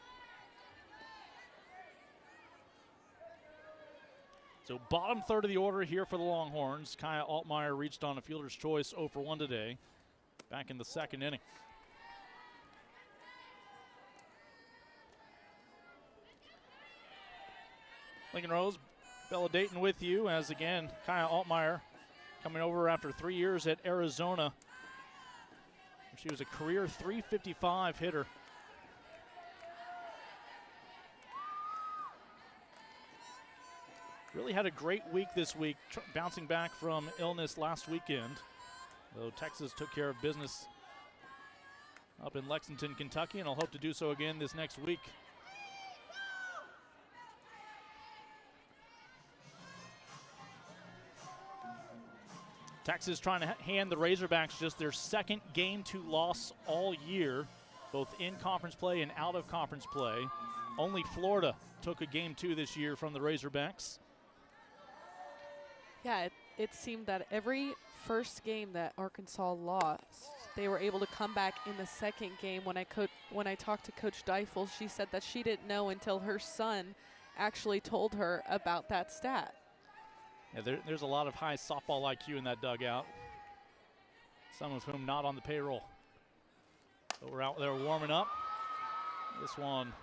So bottom third of the order here for the Longhorns. Kaya Altmaier reached on a fielder's choice 0 for 1 today, back in the 2nd inning. Lincoln Rose, Bella Dayton with you as, again, Kaya Altmaier coming over after 3 years at Arizona. She was a career .355 hitter. Really had a great week this week, bouncing back from illness last weekend. Though Texas took care of business up in Lexington, Kentucky, and I'll hope to do so again this next week. Texas trying to hand the Razorbacks just their second Game 2 loss all year, both in conference play and out of conference play. Only Florida took a Game 2 this year from the Razorbacks. Yeah, it seemed that every first game that Arkansas lost, they were able to come back in the second game. When I talked to Coach Deifel, she said that she didn't know until her son actually told her about that stat. Yeah, there's a lot of high softball IQ in that dugout, some of whom not on the payroll. But we're out there warming up. This one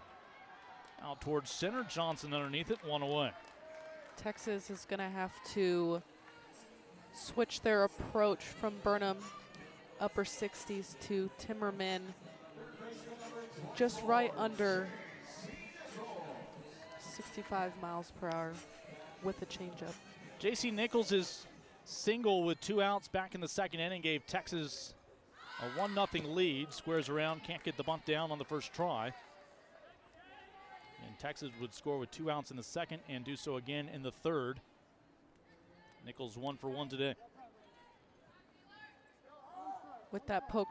out towards center. Johnson underneath it, one away. Texas is going to have to switch their approach from Burnham upper 60s to Timmerman just right under 65 miles per hour with a changeup. J.C. Nichols is single with 2 outs back in the second inning, gave Texas a 1-0 lead. Squares around, can't get the bunt down on the first try. And Texas would score with 2 outs in the second and do so again in the third. Nichols 1 for 1 today. With that poke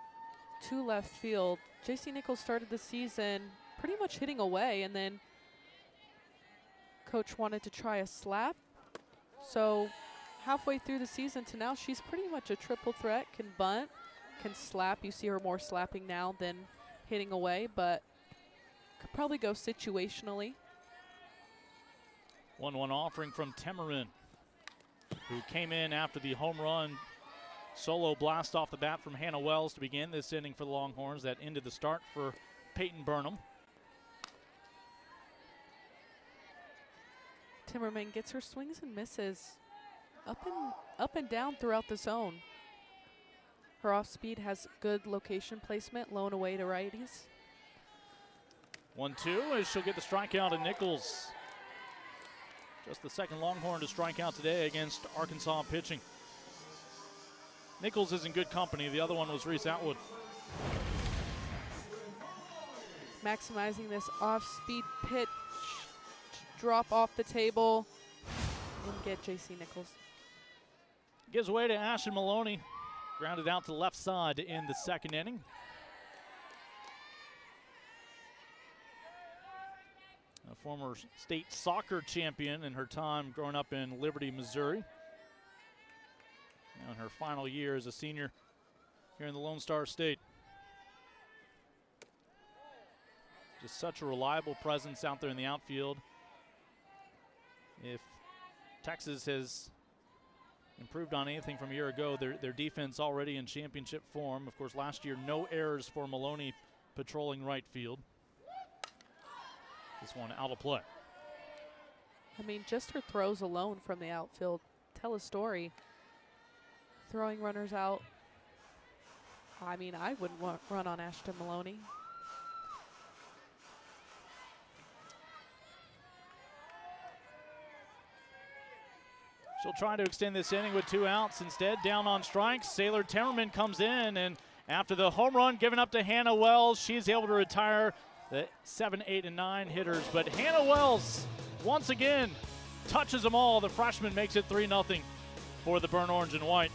to left field, J.C. Nichols started the season pretty much hitting away, and then Coach wanted to try a slap. So halfway through the season to now, she's pretty much a triple threat, can bunt, can slap. You see her more slapping now than hitting away, but could probably go situationally. 1-1 offering from Temerin, who came in after the home run solo blast off the bat from Hannah Wells to begin this inning for the Longhorns. That ended the start for Peyton Burnham. Timmerman gets her swings and misses up and down throughout the zone. Her off speed has good location placement, low and away to righties. 1-2 as she'll get the strikeout to Nichols. Just the second Longhorn to strike out today against Arkansas pitching. Nichols is in good company. The other one was Reese Atwood. Maximizing this off-speed pitch, drop off the table, and get J.C. Nichols. Gives away to Ashton Maloney. Grounded out to the left side in the second inning. A former state soccer champion in her time growing up in Liberty, Missouri. Now in her final year as a senior here in the Lone Star State. Just such a reliable presence out there in the outfield. If Texas has improved on anything from a year ago, their defense already in championship form. Of course, last year, no errors for Maloney patrolling right field. This one out of play. I mean, just her throws alone from the outfield tell a story. Throwing runners out. I mean, I wouldn't run on Ashton Maloney. She'll try to extend this inning with 2 outs. Instead, down on strikes, Sailor Timmerman comes in, and after the home run given up to Hannah Wells, she's able to retire the 7, 8, and 9 hitters. But Hannah Wells, once again, touches them all. The freshman makes it 3-0 for the Burn Orange and White.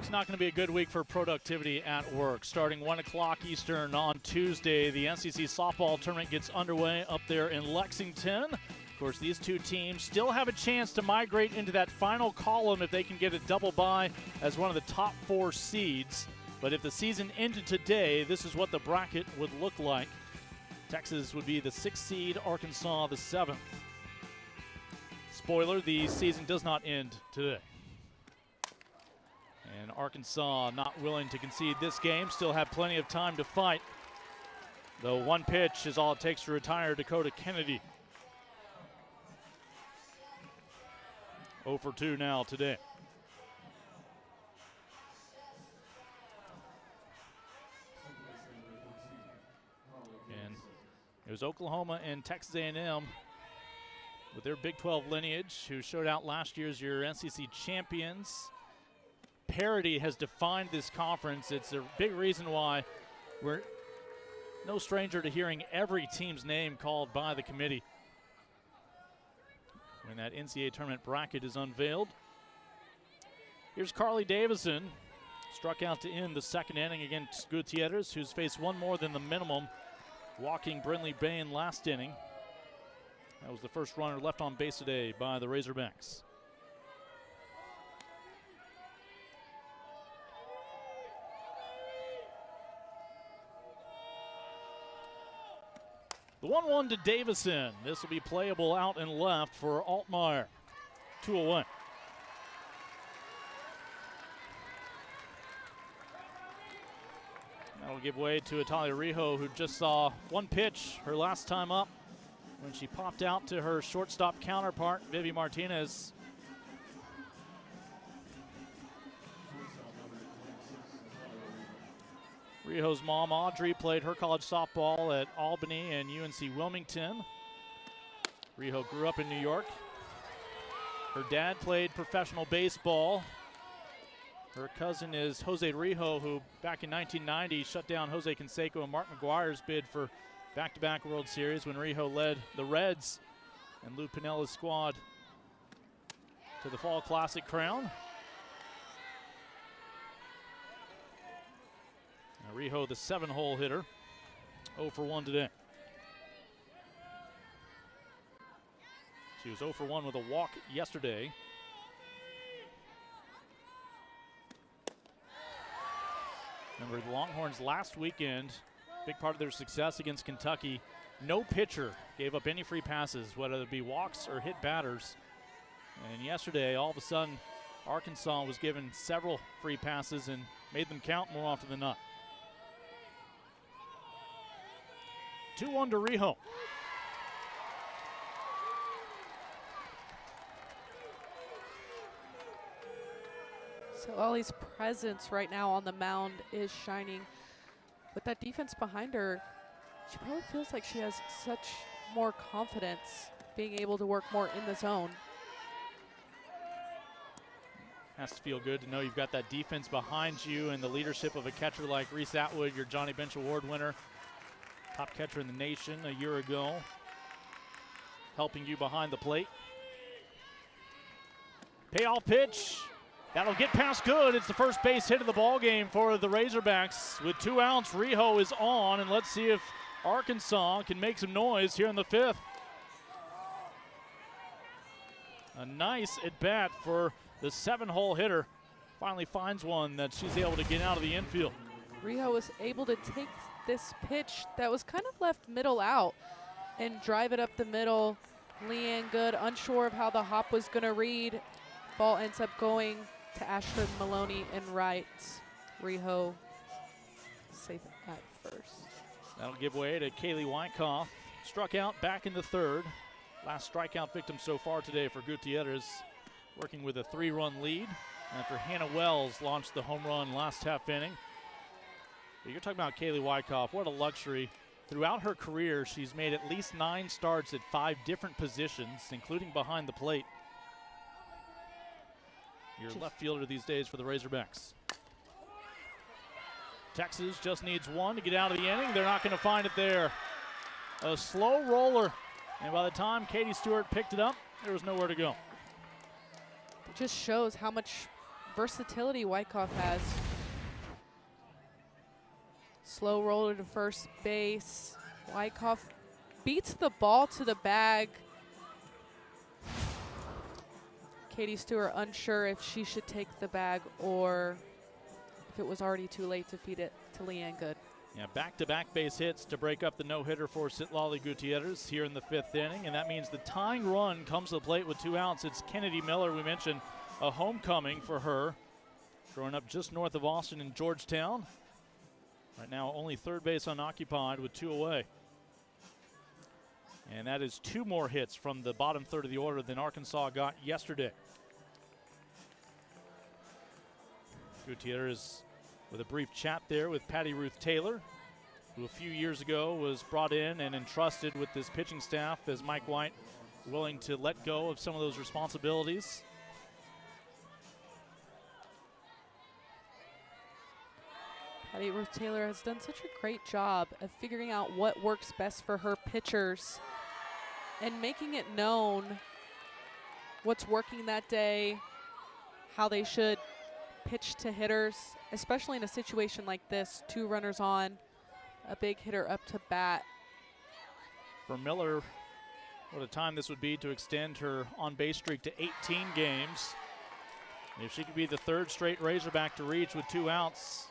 week's not going to be a good week for productivity at work. Starting 1 o'clock Eastern on Tuesday, the NCC softball tournament gets underway up there in Lexington. Of course, these two teams still have a chance to migrate into that final column if they can get a double bye as one of the top 4 seeds. But if the season ended today, this is what the bracket would look like. Texas would be the 6th seed, Arkansas the 7th. Spoiler, the season does not end today. And Arkansas not willing to concede this game, still have plenty of time to fight. Though one pitch is all it takes to retire Dakota Kennedy. 0 for 2 now today. And it was Oklahoma and Texas A&M with their Big 12 lineage who showed out last year's your NCC champions. Parity has defined this conference. It's a big reason why we're no stranger to hearing every team's name called by the committee when that NCAA tournament bracket is unveiled. Here's Carly Davison, struck out to end the second inning against Gutierrez, who's faced one more than the minimum, walking Brinley Bain last inning. That was the first runner left on base today by the Razorbacks. The 1-1 to Davison. This will be playable out and left for Altmaier. 2-1. That'll give way to Atalia Rijo, who just saw one pitch her last time up when she popped out to her shortstop counterpart, Vivi Martinez. Rijo's mom, Audrey, played her college softball at Albany and UNC Wilmington. Rijo grew up in New York. Her dad played professional baseball. Her cousin is Jose Rijo, who back in 1990 shut down Jose Canseco and Mark McGuire's bid for back-to-back World Series when Rijo led the Reds and Lou Pinella's squad to the Fall Classic crown. Now Rijo, the 7-hole hitter, 0 for 1 today. She was 0 for 1 with a walk yesterday. Remember, the Longhorns last weekend, big part of their success against Kentucky, no pitcher gave up any free passes, whether it be walks or hit batters. And yesterday, all of a sudden, Arkansas was given several free passes and made them count more often than not. 2-1 to Rijo. So Ollie's presence right now on the mound is shining. With that defense behind her, she probably feels like she has such more confidence being able to work more in the zone. Has to feel good to know you've got that defense behind you and the leadership of a catcher like Reese Atwood, your Johnny Bench Award winner, top catcher in the nation a year ago, helping you behind the plate. Payoff pitch. That'll get past good. It's the first base hit of the ball game for the Razorbacks. With 2 outs, Rijo is on, and let's see if Arkansas can make some noise here in the 5th. A nice at-bat for the 7-hole hitter. Finally finds one that she's able to get out of the infield. Rijo was able to take this pitch that was kind of left middle out and drive it up the middle. Leanne Good, unsure of how the hop was going to read. Ball ends up going to Ashford Maloney and right. Rijo safe at first. That'll give way to Kaylee Wyckoff. Struck out back in the 3rd. Last strikeout victim so far today for Gutierrez, working with a 3-run lead after Hannah Wells launched the home run last half inning. But you're talking about Kaylee Wyckoff. What a luxury. Throughout her career, she's made at least 9 starts at 5 different positions, including behind the plate. Your left fielder these days for the Razorbacks. Texas just needs 1 to get out of the inning. They're not going to find it there. A slow roller. And by the time Katie Stewart picked it up, there was nowhere to go. It just shows how much versatility Wyckoff has. Slow roller to first base. Wyckoff beats the ball to the bag. Katie Stewart unsure if she should take the bag or if it was already too late to feed it to Leanne Good. Yeah, back-to-back base hits to break up the no-hitter for Citlali Gutierrez here in the 5th inning, and that means the tying run comes to the plate with 2 outs. It's Kennedy Miller, we mentioned, a homecoming for her, growing up just north of Austin in Georgetown. Right now, only third base unoccupied with 2 away. And that is 2 more hits from the bottom third of the order than Arkansas got yesterday. Gutierrez with a brief chat there with Patty Ruth Taylor, who a few years ago was brought in and entrusted with this pitching staff as Mike White willing to let go of some of those responsibilities. Patty Ruth Taylor has done such a great job of figuring out what works best for her pitchers and making it known what's working that day, how they should pitch to hitters, especially in a situation like this, 2 runners on, a big hitter up to bat. For Miller, what a time this would be to extend her on-base streak to 18 games. If she could be the 3rd straight Razorback to reach with 2 outs,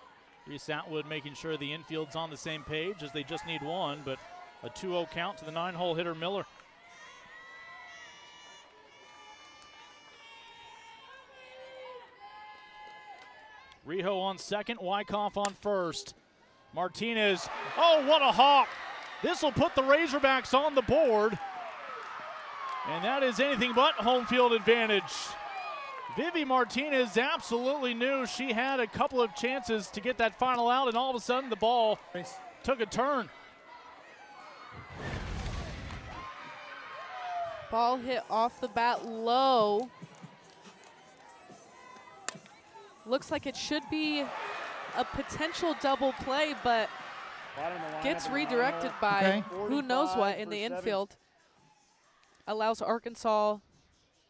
Reese Atwood making sure the infield's on the same page as they just need 1, but a 2-0 count to the 9-hole hitter Miller. Rijo on second, Wyckoff on first. Martinez, oh, what a hop. This will put the Razorbacks on the board. And that is anything but home field advantage. Vivi Martinez absolutely knew she had a couple of chances to get that final out, and all of a sudden the ball took a turn. Ball hit off the bat low. Looks like it should be a potential double play, but gets redirected by who knows what in the infield. Allows Arkansas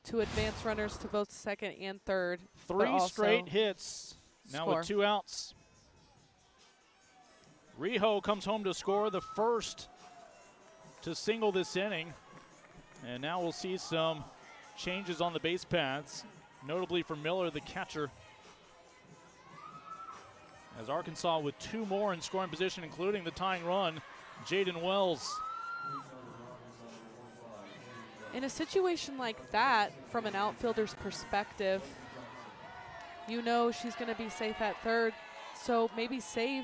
to advance runners to both second and third. 3 straight hits, now with 2 outs. Rijo comes home to score, the first to single this inning. And now we'll see some changes on the base paths, notably for Miller, the catcher. As Arkansas with 2 more in scoring position, including the tying run, Jaden Wells. In a situation like that, from an outfielder's perspective, you know she's going to be safe at third, so maybe save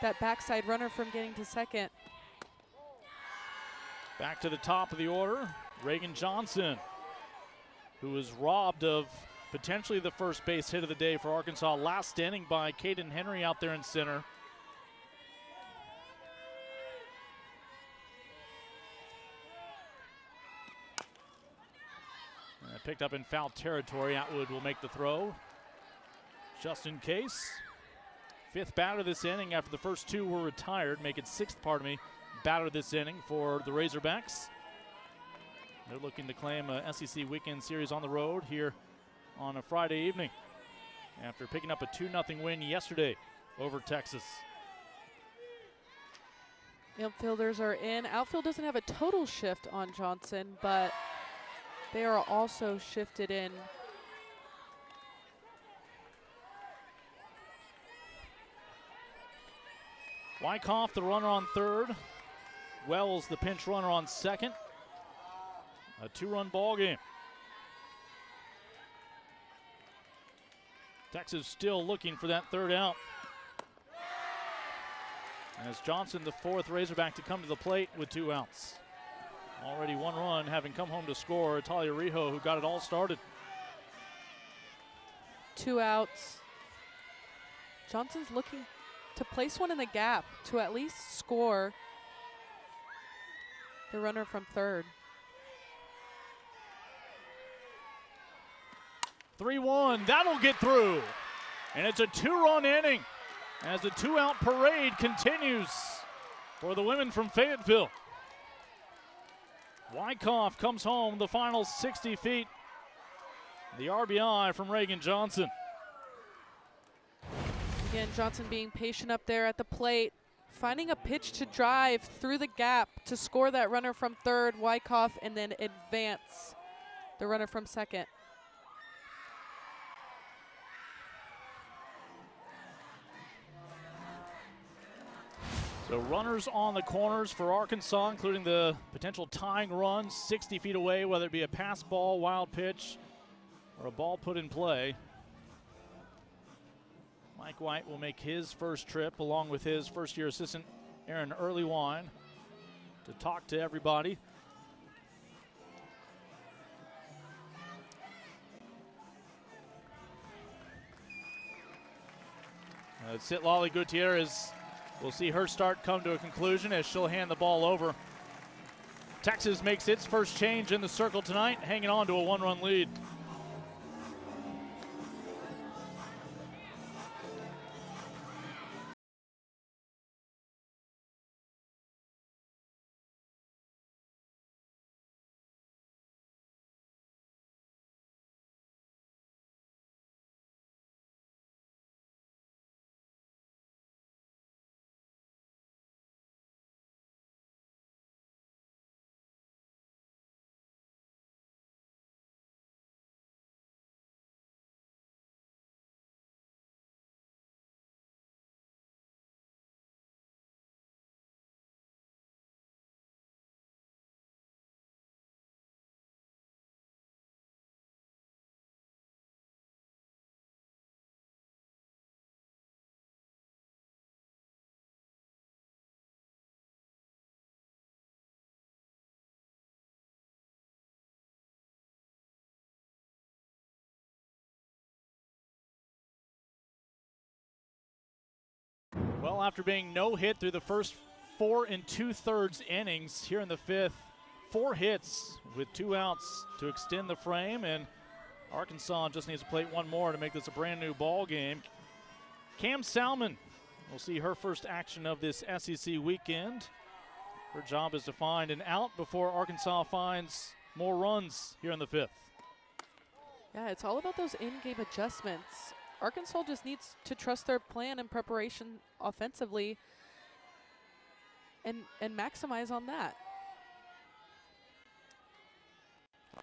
that backside runner from getting to second. Back to the top of the order, Reagan Johnson, who was robbed of potentially the first base hit of the day for Arkansas last inning by Caden Henry out there in center. Picked up in foul territory. Atwood will make the throw just in case. 5th batter this inning after the first 2 were retired. Make it 6th, batter this inning for the Razorbacks. They're looking to claim a SEC weekend series on the road here on a Friday evening after picking up a 2-0 win yesterday over Texas. Infielders are in. Outfield doesn't have a total shift on Johnson, but they are also shifted in. Wyckoff, the runner on third. Wells, the pinch runner on second. A 2-run ball game. Texas still looking for that 3rd out. As Johnson, the 4th Razorback to come to the plate with 2 outs. Already 1 run having come home to score, Talia Rijo, who got it all started. 2 outs. Johnson's looking to place one in the gap to at least score the runner from third. 3-1, that'll get through. And it's a 2-run inning as the 2-out parade continues for the women from Fayetteville. Wyckoff comes home the final 60 feet. The RBI from Reagan Johnson. Again, Johnson being patient up there at the plate, finding a pitch to drive through the gap to score that runner from third, Wyckoff, and then advance the runner from second. So runners on the corners for Arkansas, including the potential tying run 60 feet away, whether it be a pass ball, wild pitch, or a ball put in play. Mike White will make his first trip along with his first-year assistant, Aaron Earlywine, to talk to everybody. Citlali Gutierrez, we'll see her start come to a conclusion as she'll hand the ball over. Texas makes its first change in the circle tonight, hanging on to a 1-run lead. Well, after being no hit through the first 4 2/3 innings here in the 5th, 4 hits with 2 outs to extend the frame, and Arkansas just needs to plate one more to make this a brand new ball game. Cam Salmon will see her first action of this SEC weekend. Her job is to find an out before Arkansas finds more runs here in the 5th. Yeah, it's all about those in-game adjustments. Arkansas just needs to trust their plan and preparation offensively and maximize on that.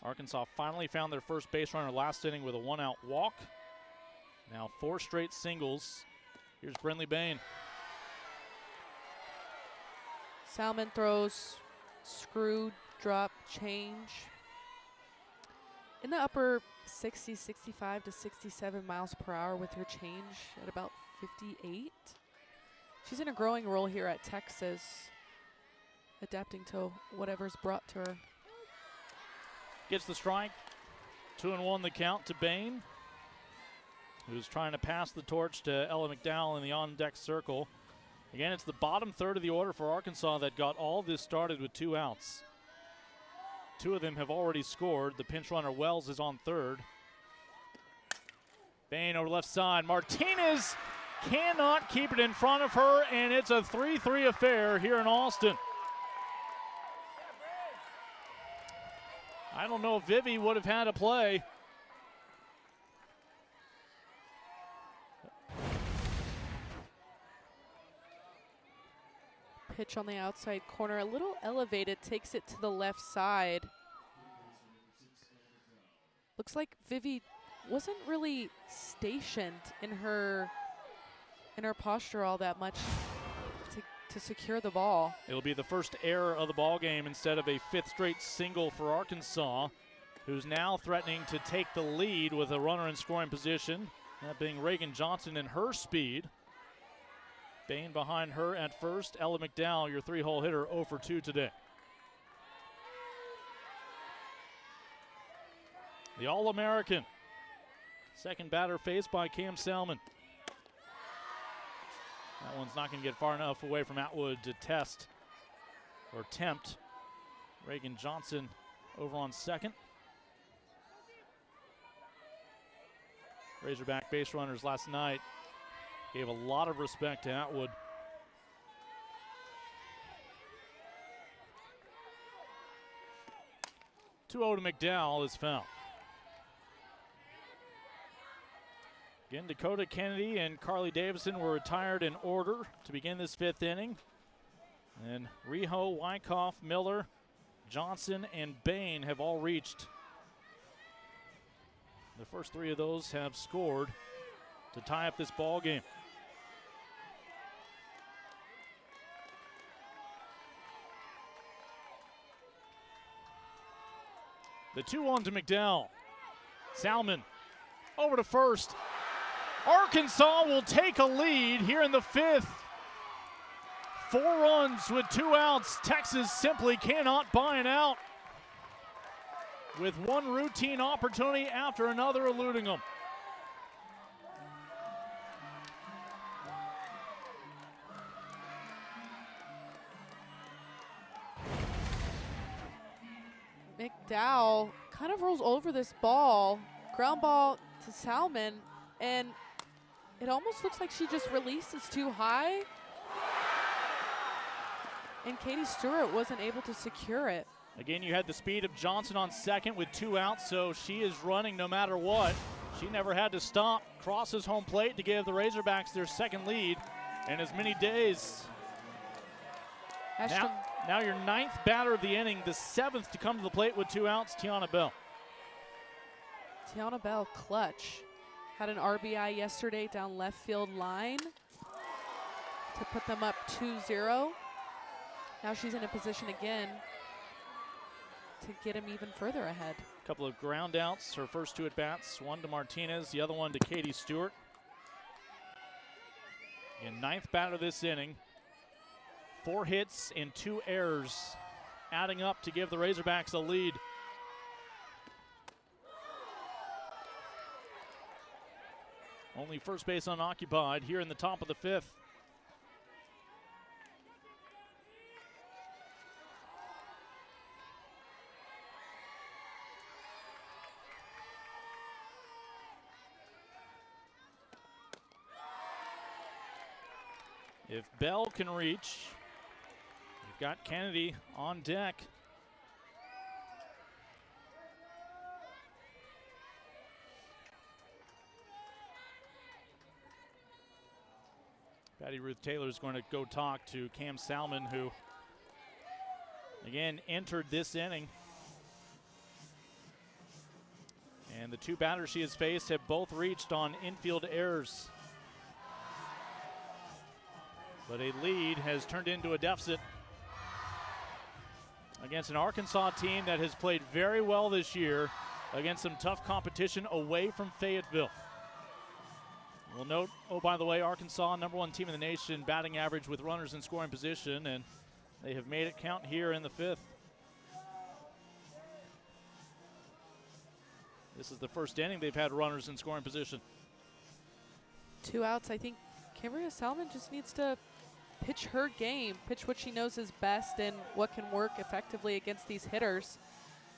Arkansas finally found their first base runner last inning with a 1-out walk. Now 4 straight singles. Here's Brinley Bain. Salmon throws screw, drop, change. In the upper 60, 65 to 67 miles per hour with her change at about 58. She's in a growing role here at Texas, adapting to whatever's brought to her. Gets the strike. 2-1 the count to Bain, who's trying to pass the torch to Ella McDowell in the on-deck circle. Again, it's the bottom third of the order for Arkansas that got all this started with 2 outs. 2 of them have already scored. The pinch runner Wells is on third. Bain over left side. Martinez cannot keep it in front of her, and it's a 3-3 affair here in Austin. I don't know if Vivi would have had a play. Pitch on the outside corner, a little elevated, takes it to the left side. Looks like Vivi wasn't really stationed in her posture all that much to secure the ball. It'll be the first error of the ball game instead of a 5th straight single for Arkansas, who's now threatening to take the lead with a runner in scoring position, that being Reagan Johnson and her speed. Bain behind her at first. Ella McDowell, your 3-hole hitter, 0 for 2 today. The All-American. Second batter faced by Cam Salmon. That one's not going to get far enough away from Atwood to test or tempt Reagan Johnson over on second. Razorback base runners last night gave a lot of respect to Atwood. To McDowell is foul. Again, Dakota Kennedy and Carly Davison were retired in order to begin this 5th inning. And Riho, Wyckoff, Miller, Johnson, and Bain have all reached. The first 3 of those have scored to tie up this ball game. The 2-1 to McDowell. Salmon over to first. Arkansas will take a lead here in the 5th. 4 runs with 2 outs. Texas simply cannot buy it out, with one routine opportunity after another eluding them. McDowell kind of rolls over this ball, ground ball to Salmon, and it almost looks like she just releases too high, and Katie Stewart wasn't able to secure it. Again, you had the speed of Johnson on second with 2 outs, so she is running no matter what. She never had to stop. Crosses home plate to give the Razorbacks their 2nd lead in as many days. Now your 9th batter of the inning, the 7th to come to the plate with 2 outs, Tiana Bell. Tiana Bell, clutch. Had an RBI yesterday down left field line to put them up 2-0. Now she's in a position again to get him even further ahead. A couple of ground outs, her first 2 at-bats, one to Martinez, the other one to Katie Stewart. And 9th batter this inning. 4 hits and 2 errors, adding up to give the Razorbacks a lead. Only first base unoccupied here in the top of the 5th. If Bell can reach, you've got Kennedy on deck. Patty Ruth Taylor is going to go talk to Cam Salmon, who again entered this inning. And the 2 batters she has faced have both reached on infield errors. But a lead has turned into a deficit against an Arkansas team that has played very well this year against some tough competition away from Fayetteville. We'll note, oh, by the way, Arkansas, #1 team in the nation, batting average with runners in scoring position, and they have made it count here in the 5th. This is the first inning they've had runners in scoring position. 2 outs. I think Cambria Salmon just needs to pitch her game, pitch what she knows is best and what can work effectively against these hitters.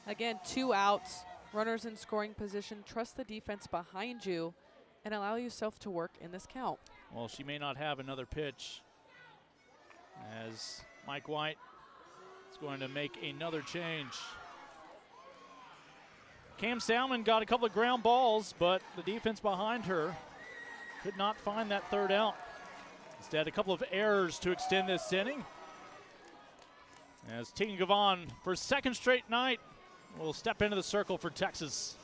Again, 2 outs, runners in scoring position. Trust the defense behind you and allow yourself to work in this count. Well, she may not have another pitch, as Mike White is going to make another change. Cam Salmon got a couple of ground balls, but the defense behind her could not find that 3rd out. Instead, a couple of errors to extend this inning, as Tegan Gavon, for 2nd straight night, will step into the circle for Texas.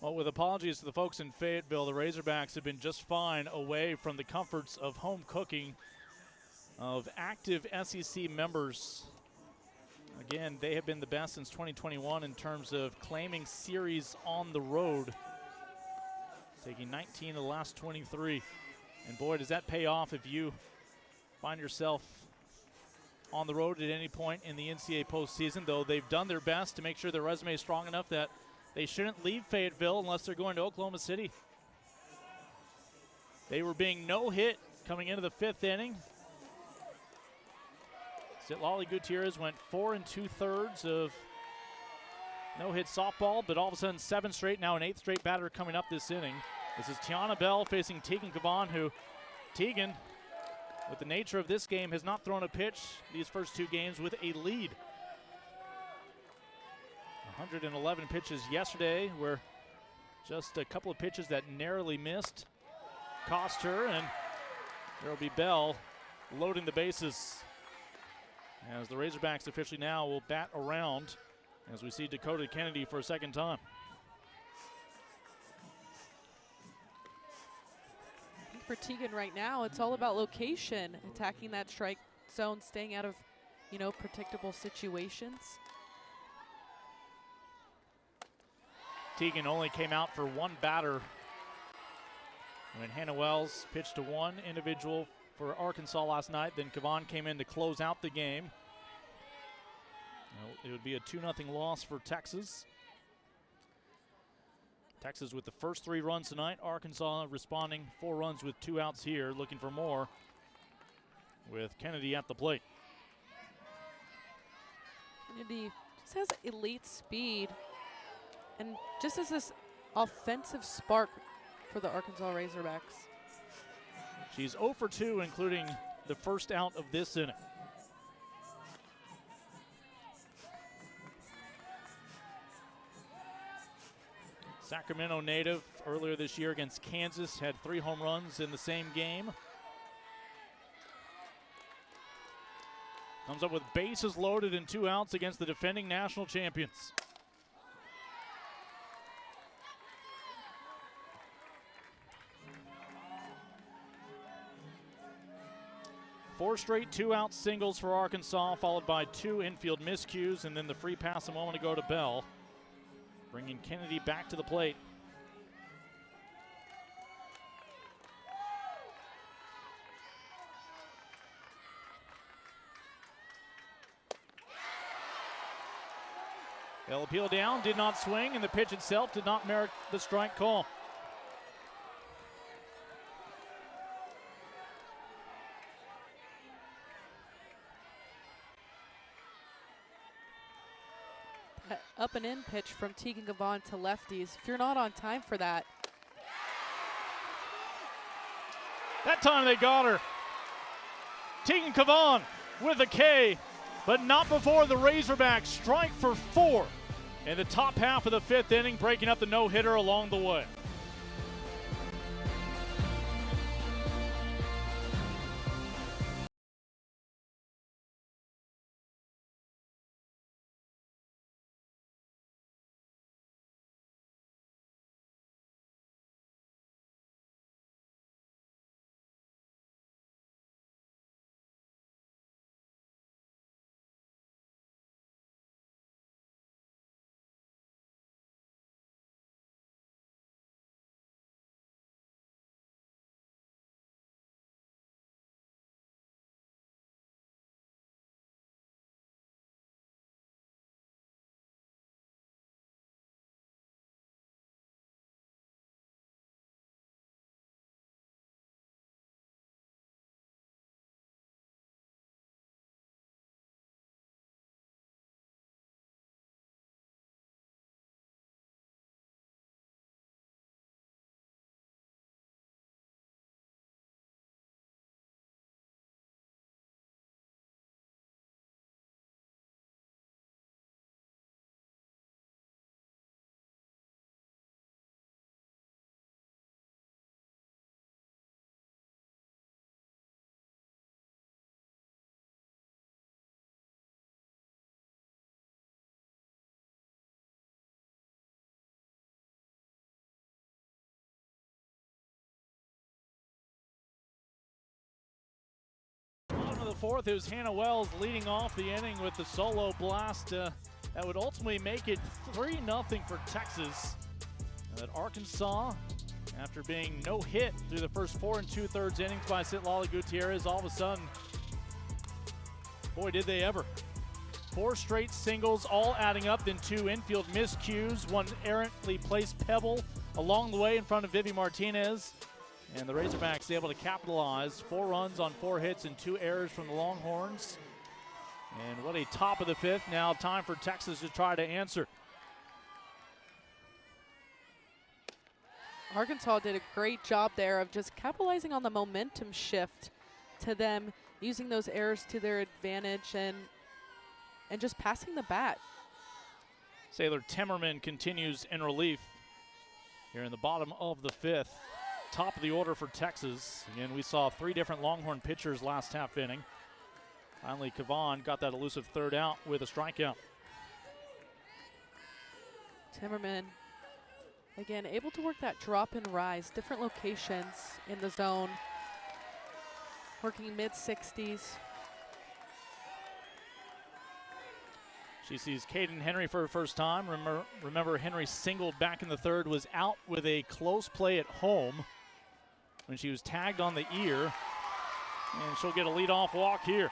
Well, with apologies to the folks in Fayetteville, the Razorbacks have been just fine away from the comforts of home cooking of active SEC members. Again, they have been the best since 2021 in terms of claiming series on the road, taking 19 of the last 23. And boy, does that pay off if you find yourself on the road at any point in the NCAA postseason, though they've done their best to make sure their resume is strong enough that they shouldn't leave Fayetteville unless they're going to Oklahoma City. They were being no-hit coming into the 5th inning. Citlali Gutierrez went 4 2/3 of no-hit softball, but all of a sudden 7 straight, now an 8th straight batter coming up this inning. This is Tiana Bell facing Tegan Cavan, who Tegan, with the nature of this game, has not thrown a pitch these first 2 games with a lead. 111 pitches yesterday, where just a couple of pitches that narrowly missed cost her, and there will be Bell loading the bases as the Razorbacks officially now will bat around as we see Dakota Kennedy for a second time. For Tegan right now, it's all about location, attacking that strike zone, staying out of, predictable situations. Tegan only came out for 1 batter when Hannah Wells pitched to 1 individual for Arkansas last night. Then Cavan came in to close out the game. It would be a 2-0 loss for Texas. Texas with the first 3 runs tonight. Arkansas responding 4 runs with 2 outs here, looking for more with Kennedy at the plate. Kennedy just has elite speed and just as this offensive spark for the Arkansas Razorbacks. She's 0 for 2, including the first out of this inning. Sacramento native earlier this year against Kansas had 3 home runs in the same game. Comes up with bases loaded and 2 outs against the defending national champions. Four straight 2-out singles for Arkansas, followed by 2 infield miscues, and then the free pass a moment ago to Bell, bringing Kennedy back to the plate. They'll appeal down, did not swing, and the pitch itself did not merit the strike call. Up and in pitch from Tegan Cavan to lefties. If you're not on time for that. That time they got her. Tegan Cavan with a K, but not before the Razorbacks strike for 4 in the top half of the 5th inning, breaking up the no-hitter along the way. fourth, it was Hannah Wells leading off the inning with the solo blast that would ultimately make it 3-0 for Texas. That Arkansas, after being no hit through the first 4 2/3 innings by Citlali Gutierrez, all of a sudden, boy, did they ever. 4 straight singles, all adding up, then 2 infield miscues, 1 errantly placed pebble along the way in front of Vivi Martinez. And the Razorbacks able to capitalize. 4 runs on 4 hits and 2 errors from the Longhorns. And what a top of the 5th. Now time for Texas to try to answer. Arkansas did a great job there of just capitalizing on the momentum shift to them, using those errors to their advantage and just passing the bat. Sailor Timmerman continues in relief here in the bottom of the 5th. Top of the order for Texas. Again, we saw 3 different Longhorn pitchers last half inning. Finally, Kavan got that elusive 3rd out with a strikeout. Timmerman, again, able to work that drop and rise, different locations in the zone, working mid-60s. She sees Caden Henry for the first time. Remember Henry singled back in the 3rd, was out with a close play at home when she was tagged on the ear, and she'll get a leadoff walk here.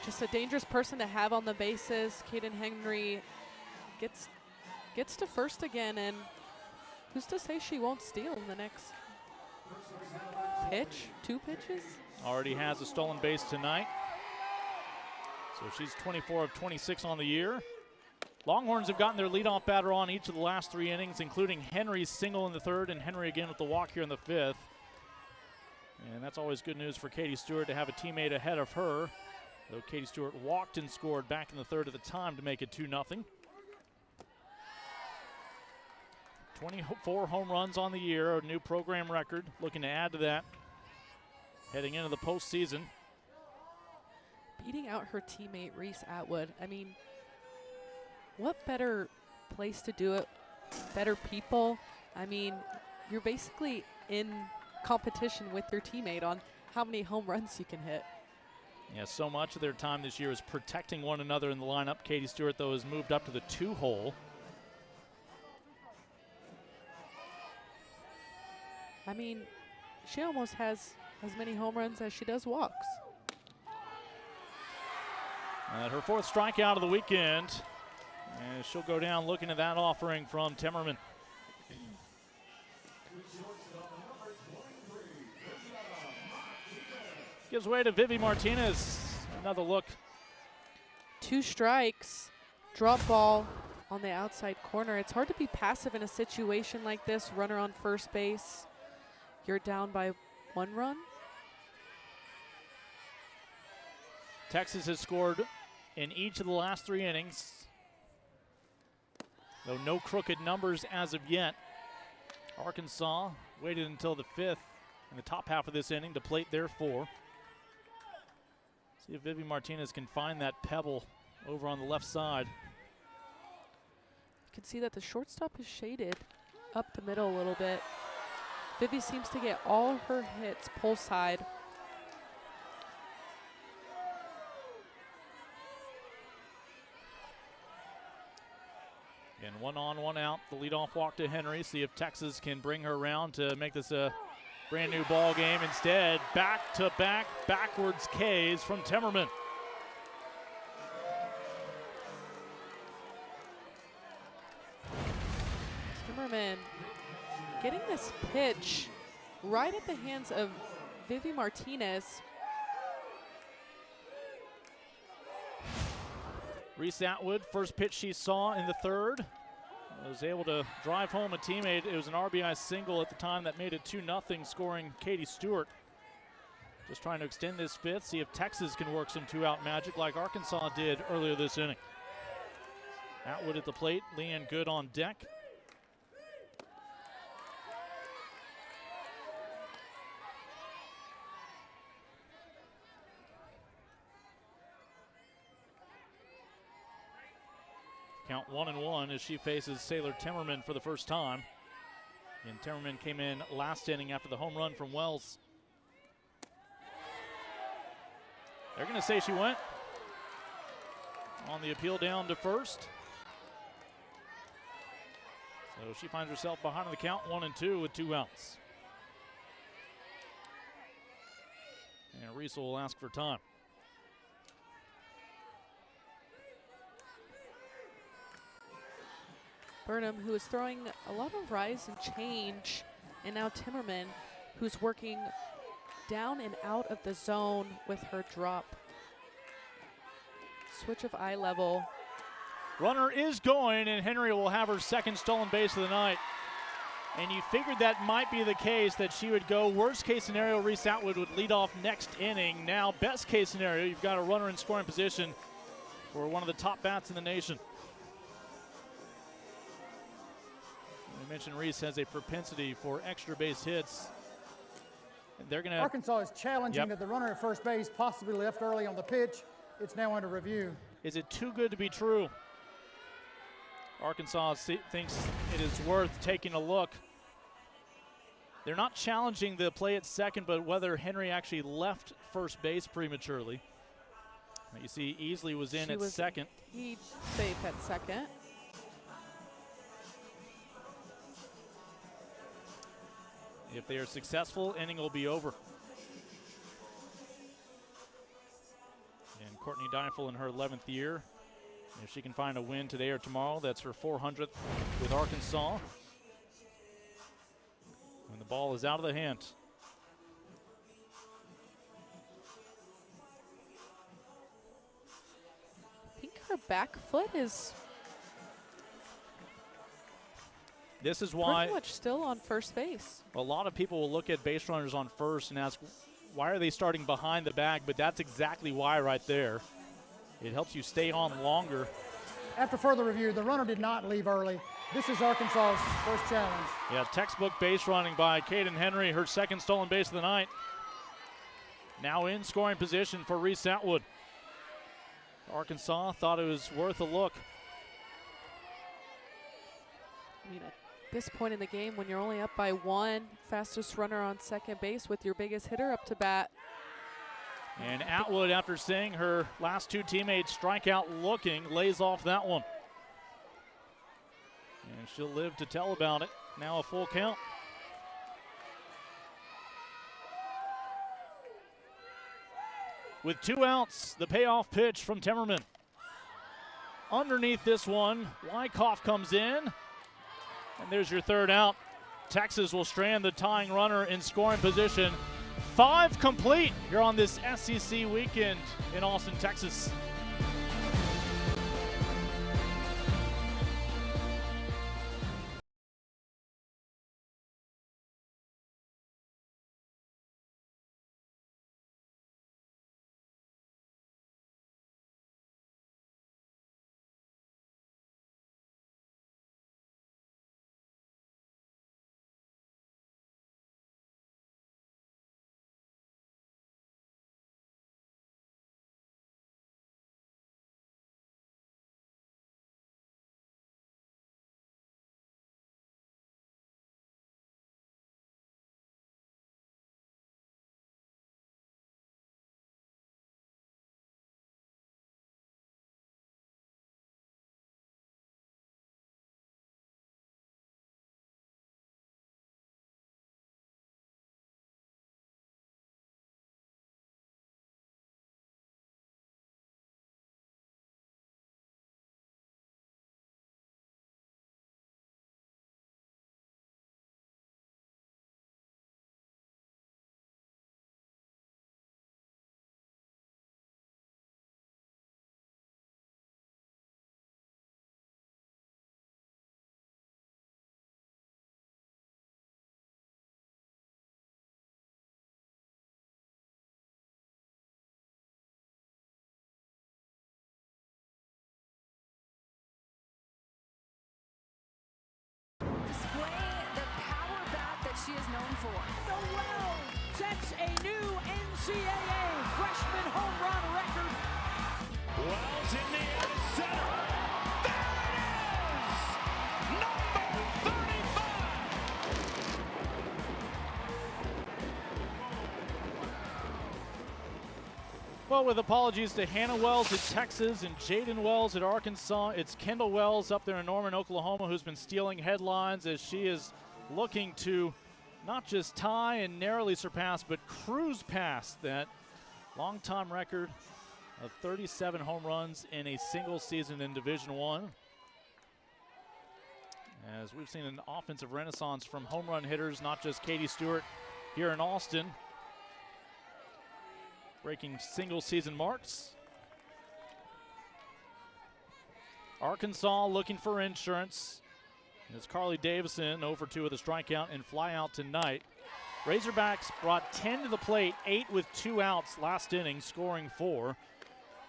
Just a dangerous person to have on the bases. Caden Henry gets to first again, and who's to say she won't steal in the next pitch, 2 pitches? Already has a stolen base tonight. So she's 24 of 26 on the year. Longhorns have gotten their leadoff batter on each of the last 3 innings, including Henry's single in the 3rd and Henry again with the walk here in the 5th. And that's always good news for Katie Stewart to have a teammate ahead of her. Though Katie Stewart walked and scored back in the 3rd at the time to make it 2-0. 24 home runs on the year, a new program record. Looking to add to that heading into the postseason. Beating out her teammate Reese Atwood. I mean, what better place to do it? Better people. I mean, you're basically in competition with your teammate on how many home runs you can hit. Yeah, so much of their time this year is protecting one another in the lineup. Katie Stewart, though, has moved up to the 2-hole. I mean, she almost has as many home runs as she does walks. Her 4th strikeout of the weekend. And she'll go down looking at that offering from Timmerman. Gives way to Vivi Martinez. Another look. 2 strikes, drop ball on the outside corner. It's hard to be passive in a situation like this. Runner on first base. You're down by 1 run. Texas has scored in each of the last 3 innings, though no crooked numbers as of yet. Arkansas waited until the 5th in the top half of this inning to plate their 4. See if Vivi Martinez can find that pebble over on the left side. You can see that the shortstop is shaded up the middle a little bit. Vivi seems to get all her hits pull side. And 1 on, 1 out. The leadoff walk to Henry. See if Texas can bring her around to make this a brand new ball game. Instead, back-to-back backwards Ks from Timmerman. Timmerman getting this pitch right at the hands of Vivi Martinez. Reese Atwood, first pitch she saw in the 3rd, was able to drive home a teammate. It was an RBI single at the time that made it 2-0, scoring Katie Stewart. Just trying to extend this 5th, see if Texas can work some 2-out magic like Arkansas did earlier this inning. Atwood at the plate, Leanne Good on deck. Count 1-1 as she faces Sailor Timmerman for the first time. And Timmerman came in last inning after the home run from Wells. They're going to say she went. On the appeal down to first. So she finds herself behind the count, 1-2 with 2 outs. And Reese will ask for time. Burnham, who is throwing a lot of rise and change, and now Timmerman, who's working down and out of the zone with her drop. Switch of eye level. Runner is going, and Henry will have her second stolen base of the night. And you figured that might be the case, that she would go. Worst case scenario, Reese Atwood would lead off next inning. Now, best case scenario, you've got a runner in scoring position for one of the top bats in the nation. We mentioned Reese has a propensity for extra base hits. They're going to. Arkansas is challenging that the runner at first base possibly left early on the pitch. It's now under review. Is it too good to be true? Arkansas thinks it is worth taking a look. They're not challenging the play at second, but whether Henry actually left first base prematurely. You see Easley was in at second. He safe at second. If they are successful, inning will be over. And Courtney Deifel in her 11th year. If she can find a win today or tomorrow, that's her 400th with Arkansas. And the ball is out of the hand. I think her back foot is this is why pretty much still on first base. A lot of people will look at base runners on first and ask, why are they starting behind the bag? But that's exactly why right there. It helps you stay on longer. After further review, the runner did not leave early. This is Arkansas's first challenge. Yeah, textbook base running by Caden Henry, her second stolen base of the night. Now in scoring position for Reese Atwood. Arkansas thought it was worth a look. I mean, at this point in the game, when you're only up by 1, fastest runner on second base with your biggest hitter up to bat. And Atwood, after seeing her last 2 teammates strike out looking, lays off that one. And she'll live to tell about it. Now a full count. With 2 outs, the payoff pitch from Timmerman. Underneath this one, Wyckoff comes in. And there's your 3rd out. Texas will strand the tying runner in scoring position. 5 complete here on this SEC weekend in Austin, Texas. She is known for. The well sets a new NCAA freshman home run record. Wells in the air to center. There it is! Number 35! Well, with apologies to Hannah Wells at Texas and Jaden Wells at Arkansas, it's Kendall Wells up there in Norman, Oklahoma, who's been stealing headlines as she is looking to not just tie and narrowly surpass, but cruise past that long-time record of 37 home runs in a single season in Division I. As we've seen an offensive renaissance from home run hitters, not just Katie Stewart here in Austin, breaking single season marks. Arkansas looking for insurance. It's Carly Davison 0 for 2 with a strikeout and fly out tonight. Razorbacks brought 10 to the plate, 8 with 2 outs last inning, scoring 4.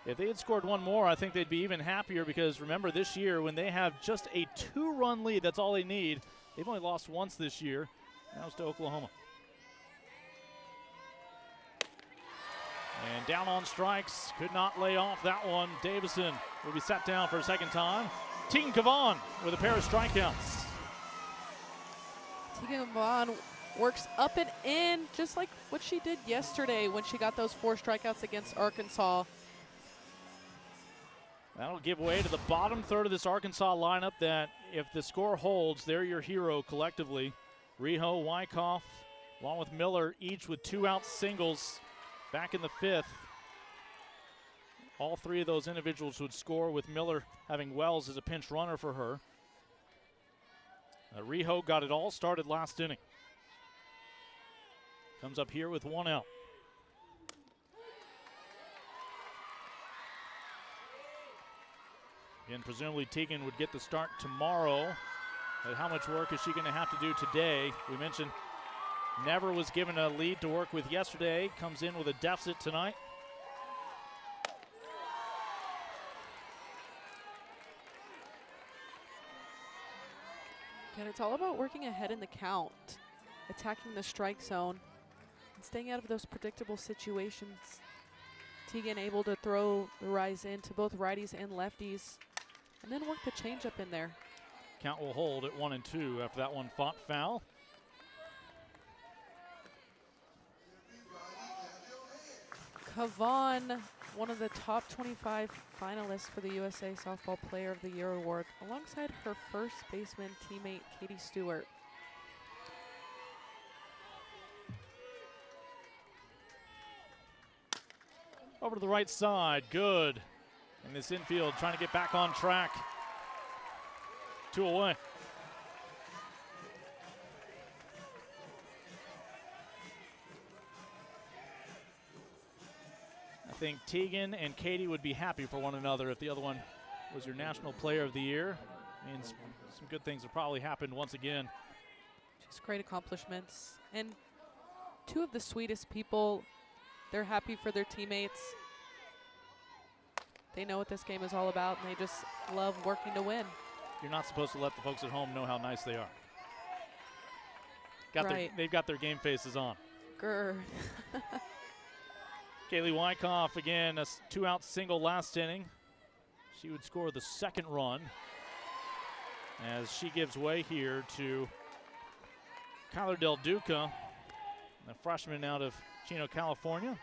If they had scored one more, I think they'd be even happier, because remember, this year when they have just a 2-run lead, that's all they need. They've only lost once this year. That was to Oklahoma. And down on strikes, could not lay off that one. Davison will be set down for a second time. Tegan Cavan with a pair of strikeouts. Tegan Cavan works up and in, just like what she did yesterday when she got those 4 strikeouts against Arkansas. That'll give way to the bottom third of this Arkansas lineup that, if the score holds, they're your hero collectively. Riho, Wyckoff, along with Miller, each with 2-out singles. Back in the 5th, all 3 of those individuals would score, with Miller having Wells as a pinch runner for her. Riho got it all started last inning. Comes up here with 1 out. Again, presumably Tegan would get the start tomorrow. But how much work is she going to have to do today? We mentioned Never was given a lead to work with yesterday. Comes in with a deficit tonight. And it's all about working ahead in the count, attacking the strike zone, and staying out of those predictable situations. Tegan able to throw the rise in to both righties and lefties, and then work the changeup in there. Count will hold at 1-2 after that one fought foul. Cavan, one of the top 25 finalists for the USA Softball Player of the Year award, alongside her first baseman teammate, Katie Stewart. Over to the right side, good. In this infield, trying to get back on track. 2 away. I think Tegan and Katie would be happy for one another if the other one was your National Player of the Year. Means some good things have probably happened once again. Just great accomplishments. And 2 of the sweetest people. They're happy for their teammates. They know what this game is all about, and they just love working to win. You're not supposed to let the folks at home know how nice they are. Right. They've got their game faces on. Grr. Kaylee Wyckoff, again, a 2-out single last inning. She would score the 2nd run as she gives way here to Kyler Del Duca, a freshman out of Chino, California.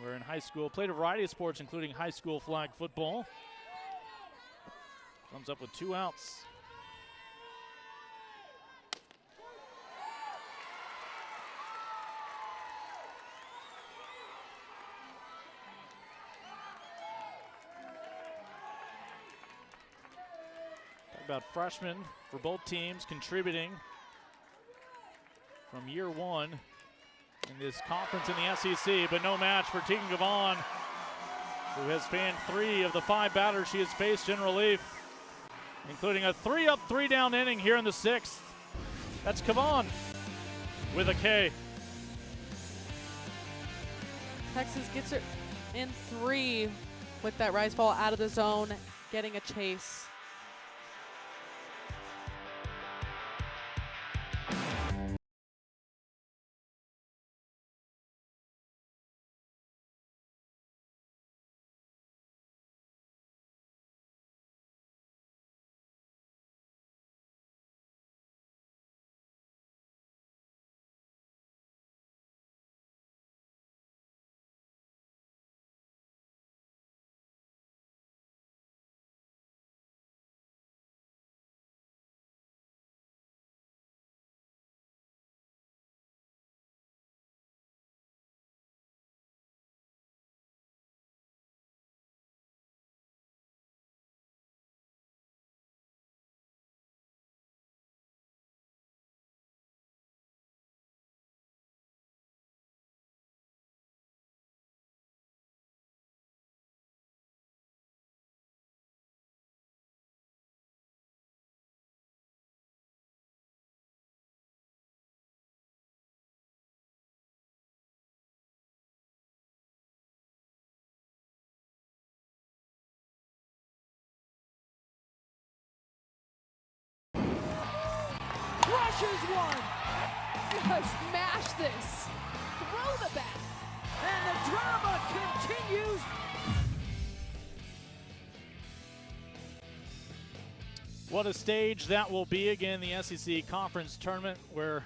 We're in high school, played a variety of sports, including high school flag football. Comes up with 2 outs. Talk about freshmen for both teams contributing from year 1 in this conference in the SEC, but no match for Tegan Cavan, who has fanned 3 of the 5 batters she has faced in relief, including a 3-up, 3-down inning here in the 6th. That's Cavan with a K. Texas gets it in 3 with that rise ball out of the zone, getting a chase. Catches one. Smash this. Throw the bat. And the drama continues. What a stage that will be again, the SEC Conference Tournament, where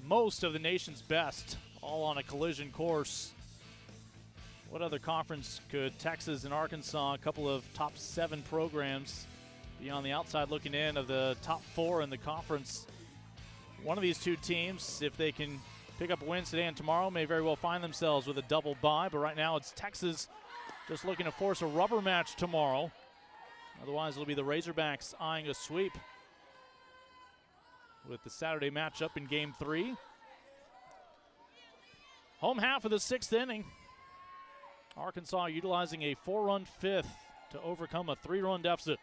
most of the nation's best all on a collision course. What other conference could Texas and Arkansas, a couple of top 7 programs, be on the outside looking in of the top 4 in the conference? One of these two teams, if they can pick up wins today and tomorrow, may very well find themselves with a double bye. But right now it's Texas just looking to force a rubber match tomorrow. Otherwise, it'll be the Razorbacks eyeing a sweep with the Saturday matchup in Game 3. Home half of the 6th inning. Arkansas utilizing a 4-run 5th to overcome a 3-run deficit.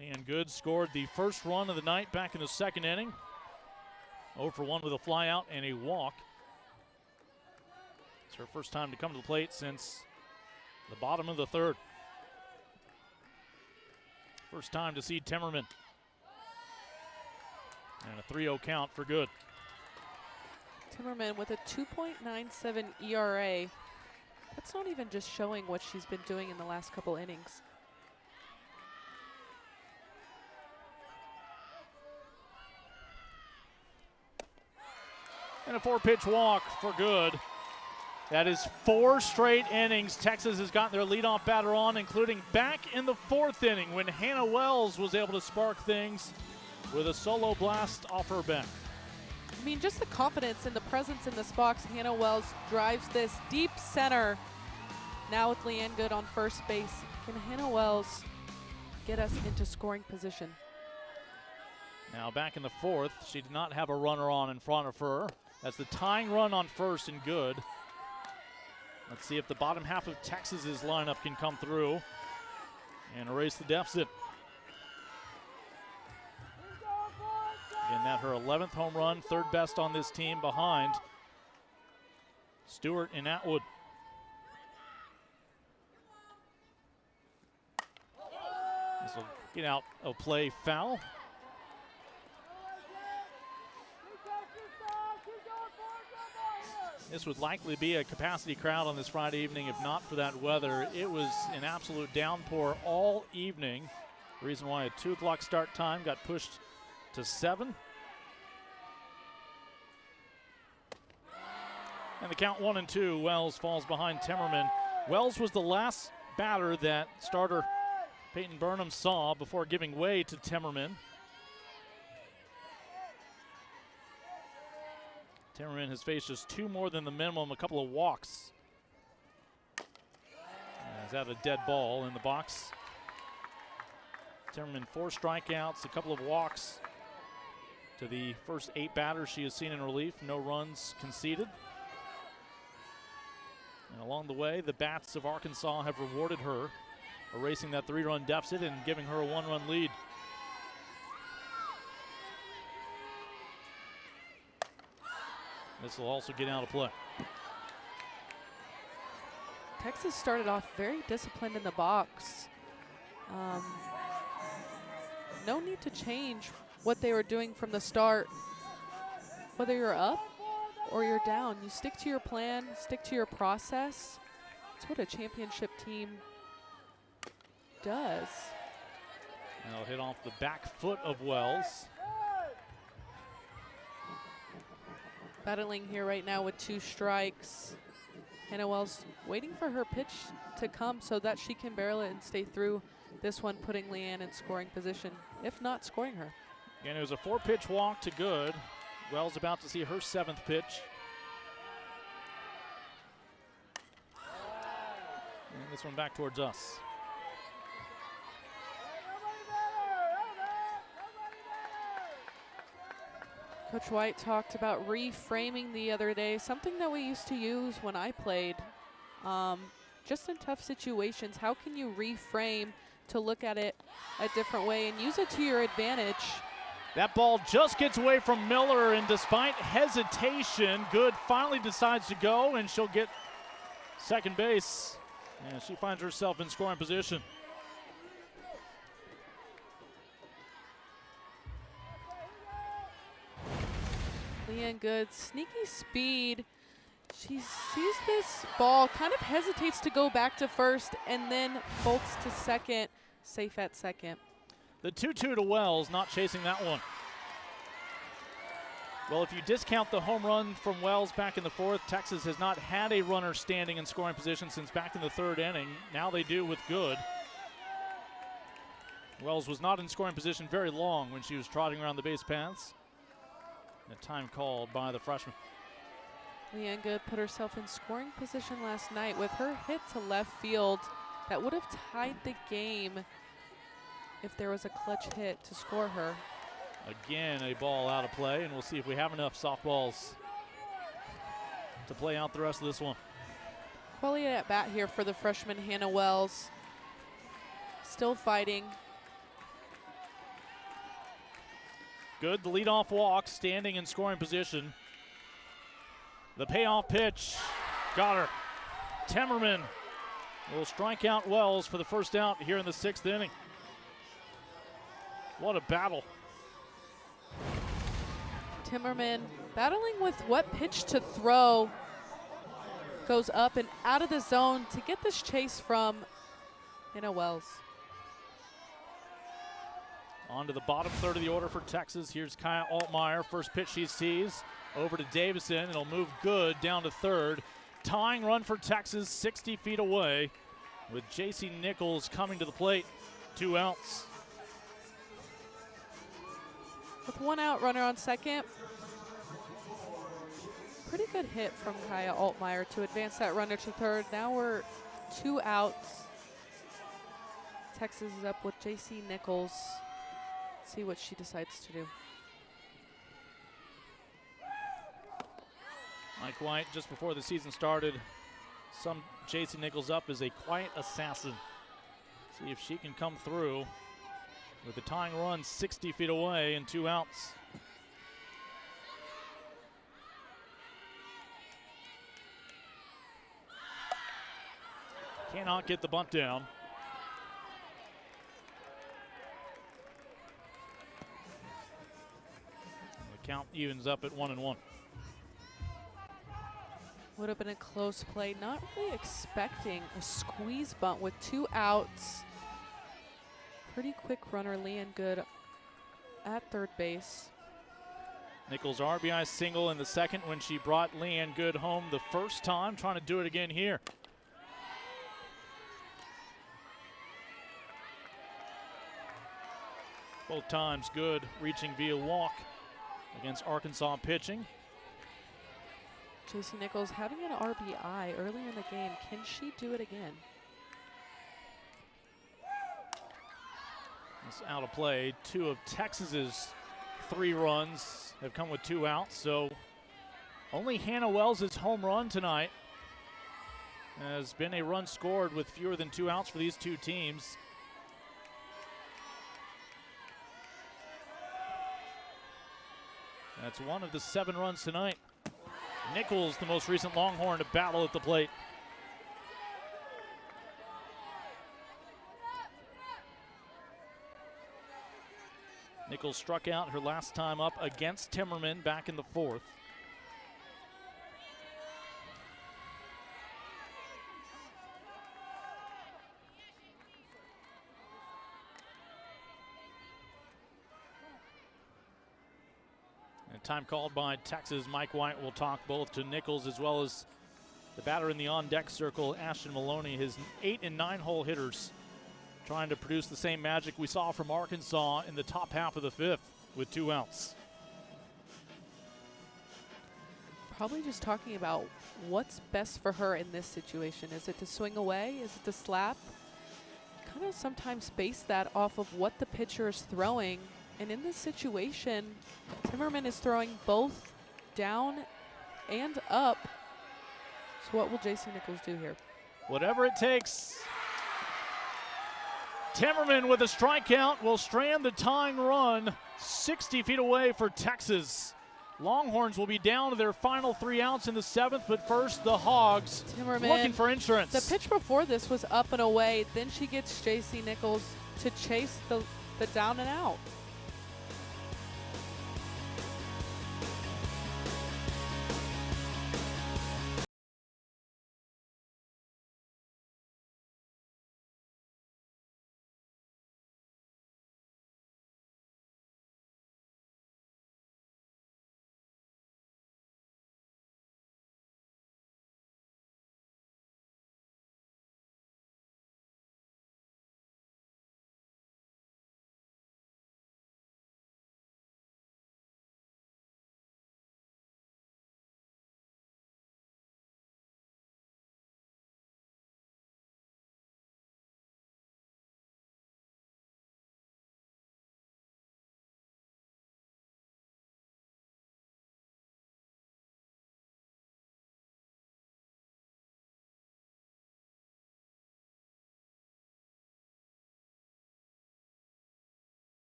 Leanne Good scored the first run of the night back in the 2nd inning. 0 for 1 with a flyout and a walk. It's her first time to come to the plate since the bottom of the 3rd. First time to see Timmerman. And a 3-0 count for Good. Timmerman with a 2.97 ERA. That's not even just showing what she's been doing in the last couple innings. And a 4-pitch walk for Good. That is 4 straight innings Texas has gotten their leadoff batter on, including back in the 4th inning when Hannah Wells was able to spark things with a solo blast off her back. I mean, just the confidence and the presence in this box. Hannah Wells drives this deep center. Now with Leanne Good on first base. Can Hannah Wells get us into scoring position? Now back in the 4th, she did not have a runner on in front of her. That's the tying run on first and Good. Let's see if the bottom half of Texas's lineup can come through and erase the deficit. Again, that her 11th home run, 3rd best on this team behind Stewart and Atwood. This will get out of play, foul. This would likely be a capacity crowd on this Friday evening if not for that weather. It was an absolute downpour all evening. The reason why a 2 o'clock start time got pushed to 7. And the count 1-2. Wells falls behind Timmerman. Wells was the last batter that starter Peyton Burnham saw before giving way to Timmerman. Timmerman has faced just 2 more than the minimum, a couple of walks. He's had a dead ball in the box. Timmerman 4 strikeouts, a couple of walks to the first 8 batters she has seen in relief. No runs conceded. And along the way, the bats of Arkansas have rewarded her, erasing that 3-run deficit and giving her a 1-run lead. This will also get out of play. Texas started off very disciplined in the box. No need to change what they were doing from the start. Whether you're up or you're down, you stick to your plan, stick to your process. That's what a championship team does. And it'll hit off the back foot of Wells. Battling here right now with 2 strikes. Hannah Wells waiting for her pitch to come so that she can barrel it and stay through this one, putting Leanne in scoring position, if not scoring her. Again, it was a 4-pitch walk to Good. Wells about to see her 7th pitch. And this one back towards us. Coach White talked about reframing the other day, something that we used to use when I played. Just in tough situations, how can you reframe to look at it a different way and use it to your advantage? That ball just gets away from Miller, and despite hesitation, Good finally decides to go, and she'll get second base. And she finds herself in scoring position. Leanne Good, sneaky speed. She sees this ball, kind of hesitates to go back to first, and then bolts to second, safe at second. The 2-2 to Wells, not chasing that one. Well, if you discount the home run from Wells back in the fourth, Texas has not had a runner standing in scoring position since back in the third inning. Now they do with Good. Wells was not in scoring position very long when she was trotting around the base paths. A time called by the freshman. Leanne Good put herself in scoring position last night with her hit to left field that would have tied the game if there was a clutch hit to score her. Again, a ball out of play, and we'll see if we have enough softballs to play out the rest of this one. Quality at bat here for the freshman Hannah Wells. Still fighting. Good, the leadoff walk, standing in scoring position. The payoff pitch, got her. Temmerman will strike out Wells for the first out here in the sixth inning. What a battle. Timmerman battling with what pitch to throw. Goes up and out of the zone to get this chase from Hannah Wells. On to the bottom third of the order for Texas. Here's Kaya Altmaier. First pitch she sees. Over to Davison. It'll move Good down to third. Tying run for Texas, 60 feet away, with J.C. Nichols coming to the plate. 2 outs. With 1 out, runner on second. Pretty good hit from Kaya Altmaier to advance that runner to third. Now we're 2 outs. Texas is up with J.C. Nichols. See what she decides to do. Mike White, just before the season started, summed J.C. Nichols up as a quiet assassin. See if she can come through with the tying run 60 feet away and 2 outs. Cannot get the bunt down. The count evens up at 1-1. Would have been a close play. Not really expecting a squeeze bunt with 2 outs. Pretty quick runner, Leanne Good at third base. Nichols' RBI single in the second when she brought Leanne Good home the first time. Trying to do it again here. Both times Good reaching via walk against Arkansas pitching. J.C. Nichols having an RBI earlier in the game. Can she do it again? It's out of play. 2 of Texas's 3 runs have come with 2 outs, so only Hannah Wells' home run tonight has been a run scored with fewer than 2 outs for these 2 teams. That's 1 of the 7 runs tonight. Nichols, the most recent Longhorn to battle at the plate. Nichols struck out her last time up against Timmerman back in the 4th. And time called by Texas. Mike White will talk both to Nichols as well as the batter in the on-deck circle, Ashton Maloney. His 8 and 9 hole hitters trying to produce the same magic we saw from Arkansas in the top half of the 5th with 2 outs. Probably just talking about what's best for her in this situation. Is it to swing away? Is it to slap? Kind of sometimes base that off of what the pitcher is throwing. And in this situation, Timmerman is throwing both down and up. So what will J.C. Nichols do here? Whatever it takes. Timmerman with a strikeout will strand the tying run 60 feet away for Texas. Longhorns will be down to their final 3 outs in the 7th, but first the Hogs Timmerman, looking for insurance. The pitch before this was up and away. Then she gets J.C. Nichols to chase the down and out.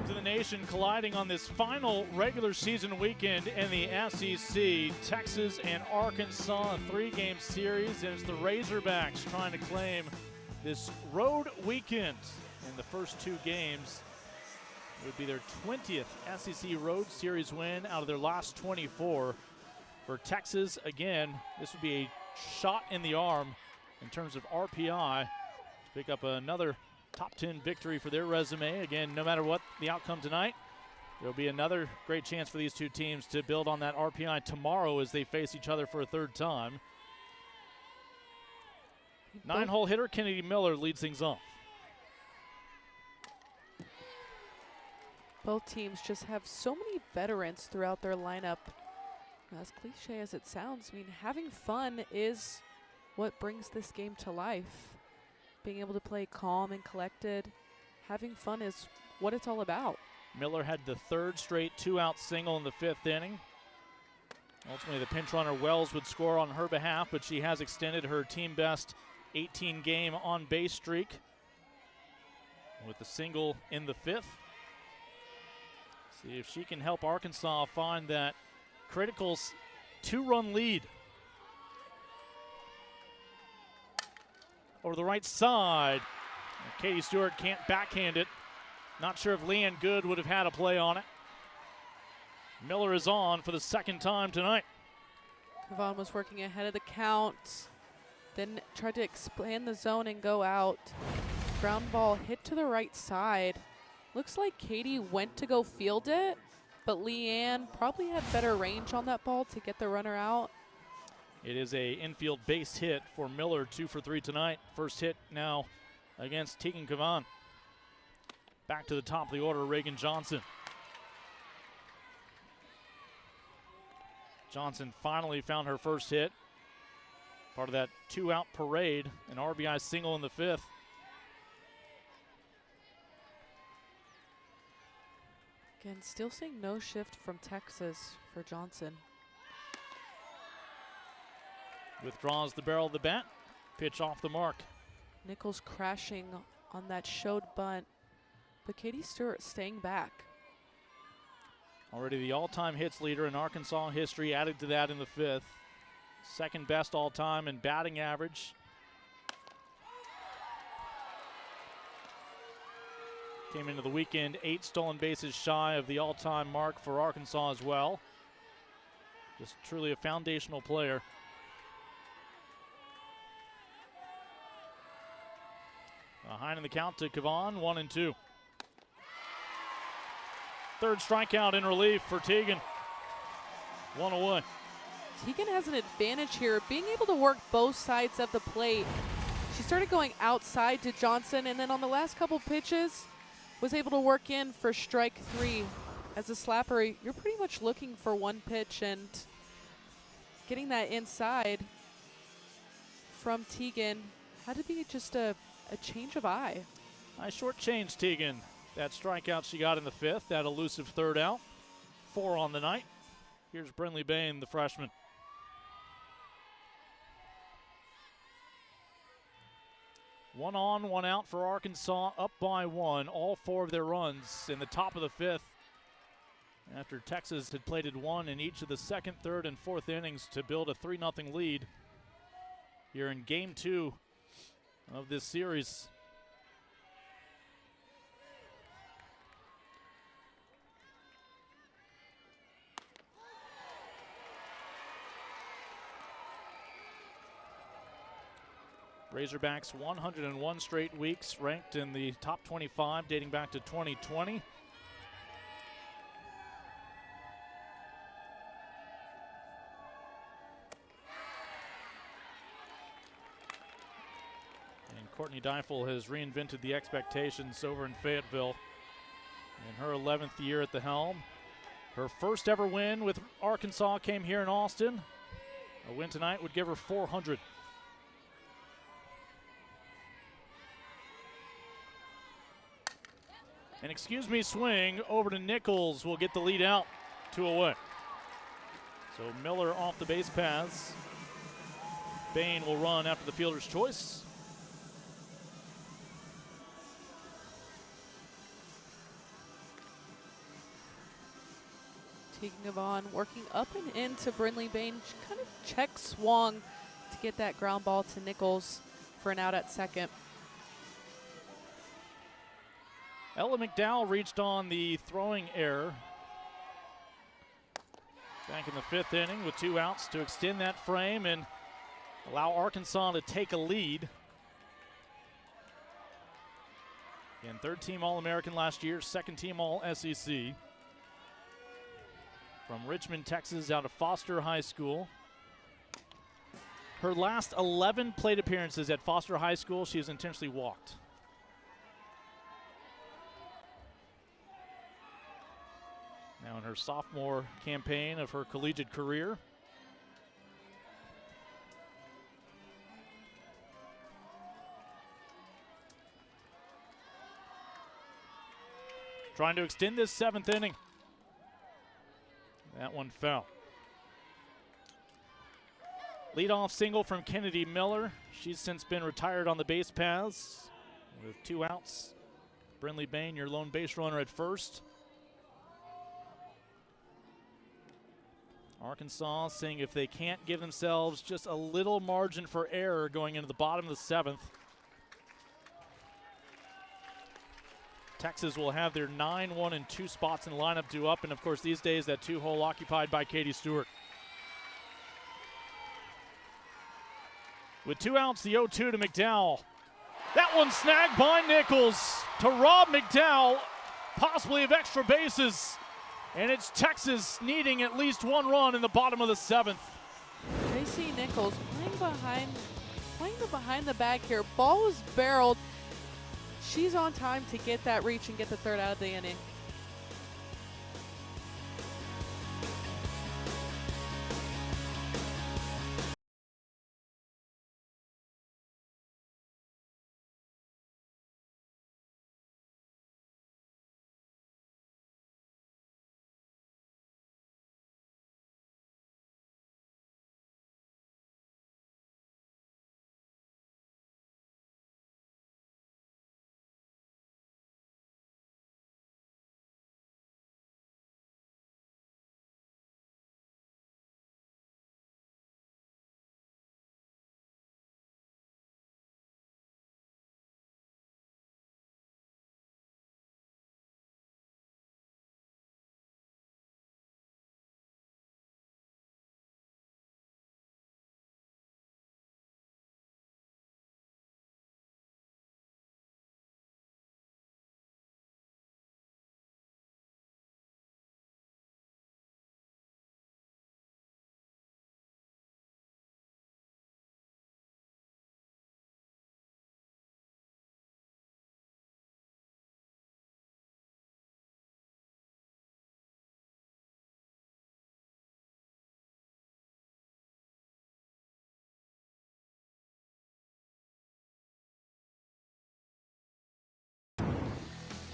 teams in the nation colliding on this final regular season weekend in the SEC. Texas and Arkansas, a 3-game series, and it's the Razorbacks trying to claim this road weekend in the first 2 games. It would be their 20th SEC Road Series win out of their last 24. For Texas, again, this would be a shot in the arm in terms of RPI to pick up another top 10 victory for their resume. Again, no matter what the outcome tonight, there'll be another great chance for these 2 teams to build on that RPI tomorrow as they face each other for a 3rd time. 9-hole hitter Kennedy Miller leads things off. Both teams just have so many veterans throughout their lineup. As cliche as it sounds, I mean, having fun is what brings this game to life. Being able to play calm and collected, having fun is what it's all about. Miller had the 3rd straight 2-out single in the 5th inning. Ultimately, the pinch runner Wells would score on her behalf, but she has extended her team best 18-game on-base streak with the single in the 5th. See if she can help Arkansas find that critical 2-run lead. Over the right side. Katie Stewart can't backhand it. Not sure if Leanne Good would have had a play on it. Miller is on for the 2nd time tonight. Kavon was working ahead of the count, then tried to expand the zone and go out. Ground ball hit to the right side. Looks like Katie went to go field it, but Leanne probably had better range on that ball to get the runner out. It is a infield base hit for Miller, 2 for 3 tonight. First hit now against Tegan Kavon. Back to the top of the order, Reagan Johnson. Johnson finally found her first hit. Part of that 2-out parade, an RBI single in the 5th. Again, still seeing no shift from Texas for Johnson. Withdraws the barrel of the bat. Pitch off the mark. Nichols crashing on that showed bunt, but Katie Stewart staying back. Already the all-time hits leader in Arkansas history, added to that in the 5th. 2nd best all-time in batting average. Came into the weekend 8 stolen bases shy of the all-time mark for Arkansas as well. Just truly a foundational player. Behind in the count to Kavon, 1-2. 3rd strikeout in relief for Tegan. 1-1. Tegan has an advantage here, being able to work both sides of the plate. She started going outside to Johnson, and then on the last couple pitches, was able to work in for strike 3. As a slapper, you're pretty much looking for one pitch, and getting that inside from Tegan had to be just a change of eye. I shortchanged Tegan. That strikeout she got in the 5th, that elusive 3rd out. 4 on the night. Here's Brinley Bain, the freshman. One on, 1 out for Arkansas, up by 1. All 4 of their runs in the top of the 5th. After Texas had plated 1 in each of the 2nd, 3rd, and 4th innings to build a 3-0 lead here in Game 2 of this series. Razorbacks 101 straight weeks ranked in the top 25 dating back to 2020. And Courtney Deifel has reinvented the expectations over in Fayetteville in her 11th year at the helm. Her first ever win with Arkansas came here in Austin. A win tonight would give her 400. An excuse me swing over to Nichols will get the lead out, 2 away. So Miller off the base paths. Bain will run after the fielder's choice. taking it on, working up and into Brindley Bain. She kind of check swung to get that ground ball to Nichols for an out at second. Ella McDowell reached on the throwing error back in the 5th inning with 2 outs to extend that frame and allow Arkansas to take a lead. Again, 3rd team All-American last year, 2nd team All-SEC. From Richmond, Texas, out of Foster High School. Her last 11 plate appearances at Foster High School, she has intentionally walked. Now in her sophomore campaign of her collegiate career. Trying to extend this 7th inning. That one fell. Leadoff single from Kennedy Miller. She's since been retired on the base paths with 2 outs. Brindley Bain, your lone base runner at first. Arkansas saying if they can't give themselves just a little margin for error going into the bottom of the 7th, Texas will have their 9, 1, and 2 spots in the lineup due up. And of course, these days, that 2 hole occupied by Katie Stewart. With 2 outs, the 0-2 to McDowell. That one snagged by Nichols to rob McDowell, possibly of extra bases. And it's Texas needing at least 1 run in the bottom of the 7th. Tracy Nichols playing behind the bag here. Ball was barreled. She's on time to get that reach and get the 3rd out of the inning.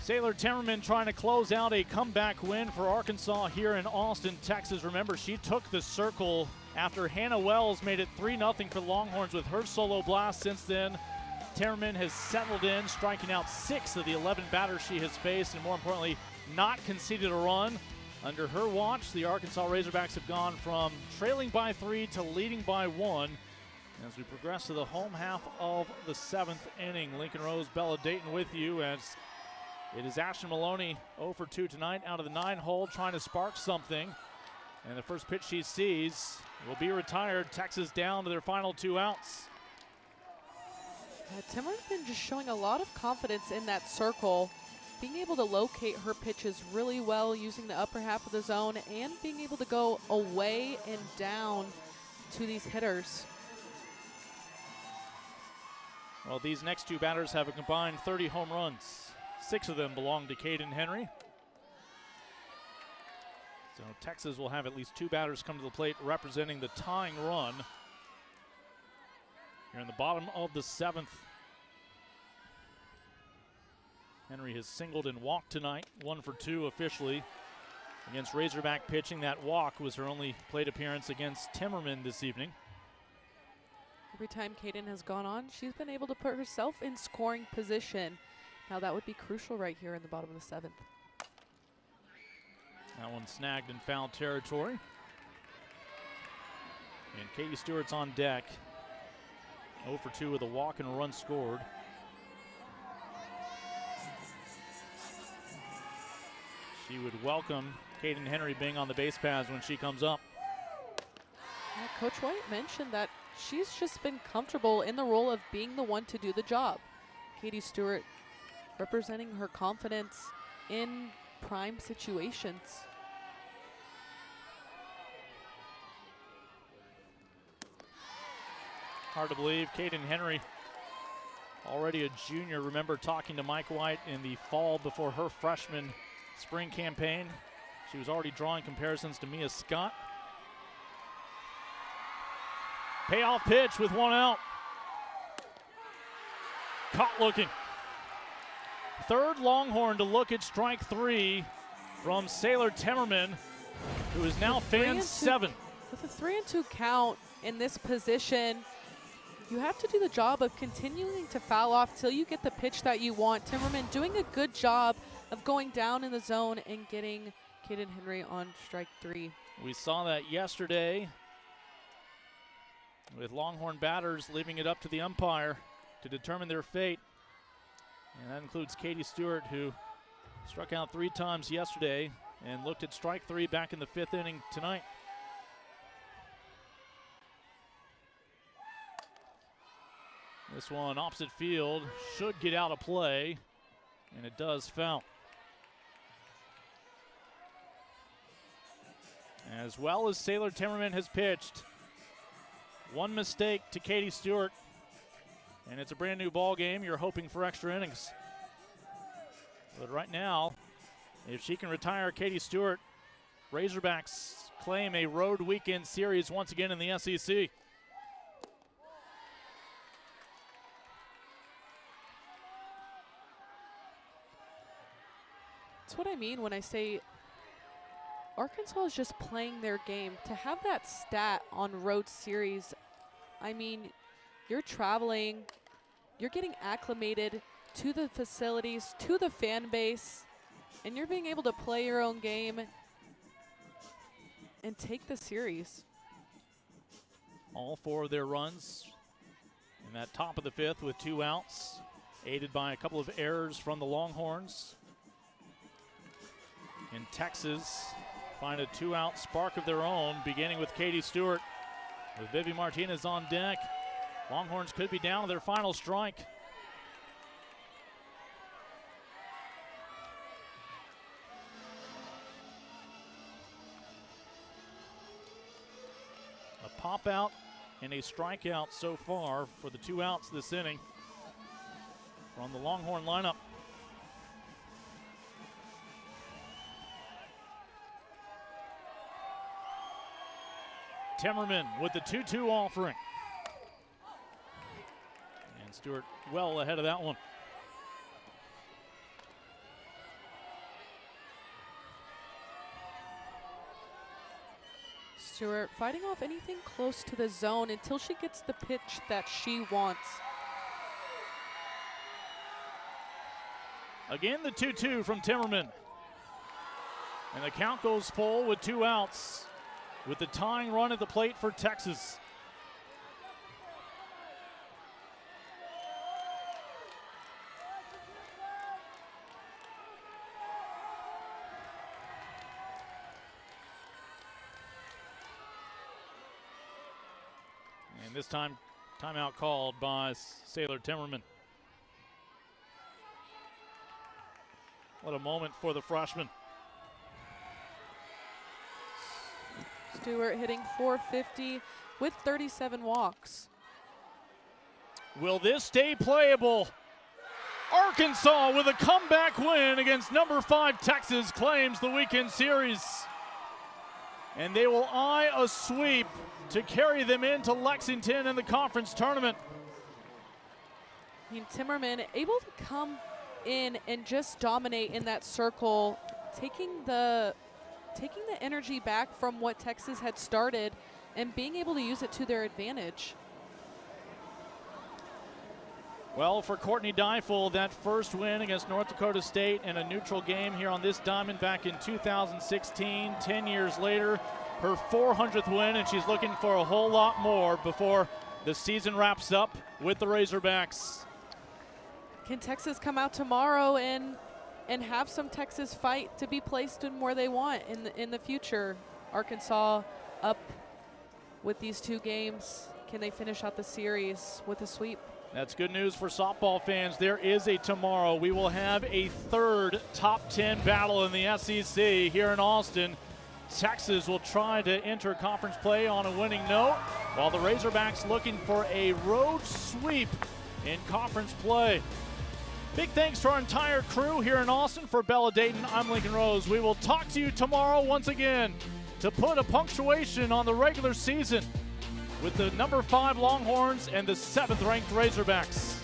Sailor Timmerman trying to close out a comeback win for Arkansas here in Austin, Texas. Remember, she took the circle after Hannah Wells made it 3-0 for the Longhorns with her solo blast. Since then, Timmerman has settled in, striking out 6 of the 11 batters she has faced, and more importantly, not conceded a run. Under her watch, the Arkansas Razorbacks have gone from trailing by 3 to leading by 1. As we progress to the home half of the 7th inning, Lincoln Rose, Bella Dayton with you as it is Ashton Maloney 0 for 2 tonight out of the 9 hole, trying to spark something. And the first pitch she sees will be retired. Texas down to their final 2 outs. Timmerman's been just showing a lot of confidence in that circle, being able to locate her pitches really well using the upper half of the zone and being able to go away and down to these hitters. Well, these next 2 batters have a combined 30 home runs. 6 of them belong to Caden Henry. So Texas will have at least 2 batters come to the plate representing the tying run here in the bottom of the 7th. Henry has singled and walked tonight, 1 for 2 officially against Razorback pitching. That walk was her only plate appearance against Timmerman this evening. Every time Caden has gone on, she's been able to put herself in scoring position. Now that would be crucial right here in the bottom of the 7th. That one snagged in foul territory. And Katie Stewart's on deck. 0 for 2 with a walk and a run scored. She would welcome Kaden Henry being on the base paths when she comes up. Yeah, Coach White mentioned that she's just been comfortable in the role of being the one to do the job. Katie Stewart representing her confidence in prime situations. Hard to believe, Kaden Henry, already a junior. Remember talking to Mike White in the fall before her freshman spring campaign. She was already drawing comparisons to Mia Scott. Payoff pitch with one out. Caught looking. Third Longhorn to look at strike 3 from Saylor Timmerman, who is now fan 7. With a 3-2 count in this position, you have to do the job of continuing to foul off till you get the pitch that you want. Timmerman doing a good job of going down in the zone and getting Kaden Henry on strike 3. We saw that yesterday with Longhorn batters leaving it up to the umpire to determine their fate. And that includes Katie Stewart, who struck out 3 times yesterday and looked at strike 3 back in the 5th inning tonight. This one opposite field should get out of play, and it does foul. As well as Saylor Timmerman has pitched. One mistake to Katie Stewart, and it's a brand new ball game. You're hoping for extra innings. But right now, if she can retire Katie Stewart, Razorbacks claim a road weekend series once again in the SEC. That's what I mean when I say Arkansas is just playing their game. To have that stat on road series, I mean, you're traveling, you're getting acclimated to the facilities, to the fan base, and you're being able to play your own game and take the series. All 4 of their runs in that top of the 5th with 2 outs, aided by a couple of errors from the Longhorns. In Texas, find a 2-out spark of their own, beginning with Katie Stewart. With Vivi Martinez on deck, Longhorns could be down to their final strike. A pop out and a strikeout so far for the 2 outs this inning from the Longhorn lineup. Timmerman with the 2-2 offering. And Stewart well ahead of that one. Stewart fighting off anything close to the zone until she gets the pitch that she wants. Again, the 2-2 from Timmerman. And the count goes full with 2 outs, with the tying run at the plate for Texas. And this time, timeout called by Saylor Timmerman. What a moment for the freshman. Stewart hitting .450 with 37 walks. Will this stay playable? Arkansas with a comeback win against number 5 Texas claims the weekend series. And they will eye a sweep to carry them into Lexington in the conference tournament. I mean, Timmerman able to come in and just dominate in that circle, taking the energy back from what Texas had started and being able to use it to their advantage. Well, for Courtney Deifel, that first win against North Dakota State in a neutral game here on this diamond back in 2016, 10 years later, her 400th win, and she's looking for a whole lot more before the season wraps up with the Razorbacks. Can Texas come out tomorrow and have some Texas fight to be placed in where they want in the future? Arkansas up with these 2 games. Can they finish out the series with a sweep? That's good news for softball fans. There is a tomorrow. We will have a 3rd top 10 battle in the SEC here in Austin. Texas will try to enter conference play on a winning note, while the Razorbacks looking for a road sweep in conference play. Big thanks to our entire crew here in Austin. For Bella Dayton, I'm Lincoln Rose. We will talk to you tomorrow once again to put a punctuation on the regular season with the number 5 Longhorns and the 7th ranked Razorbacks.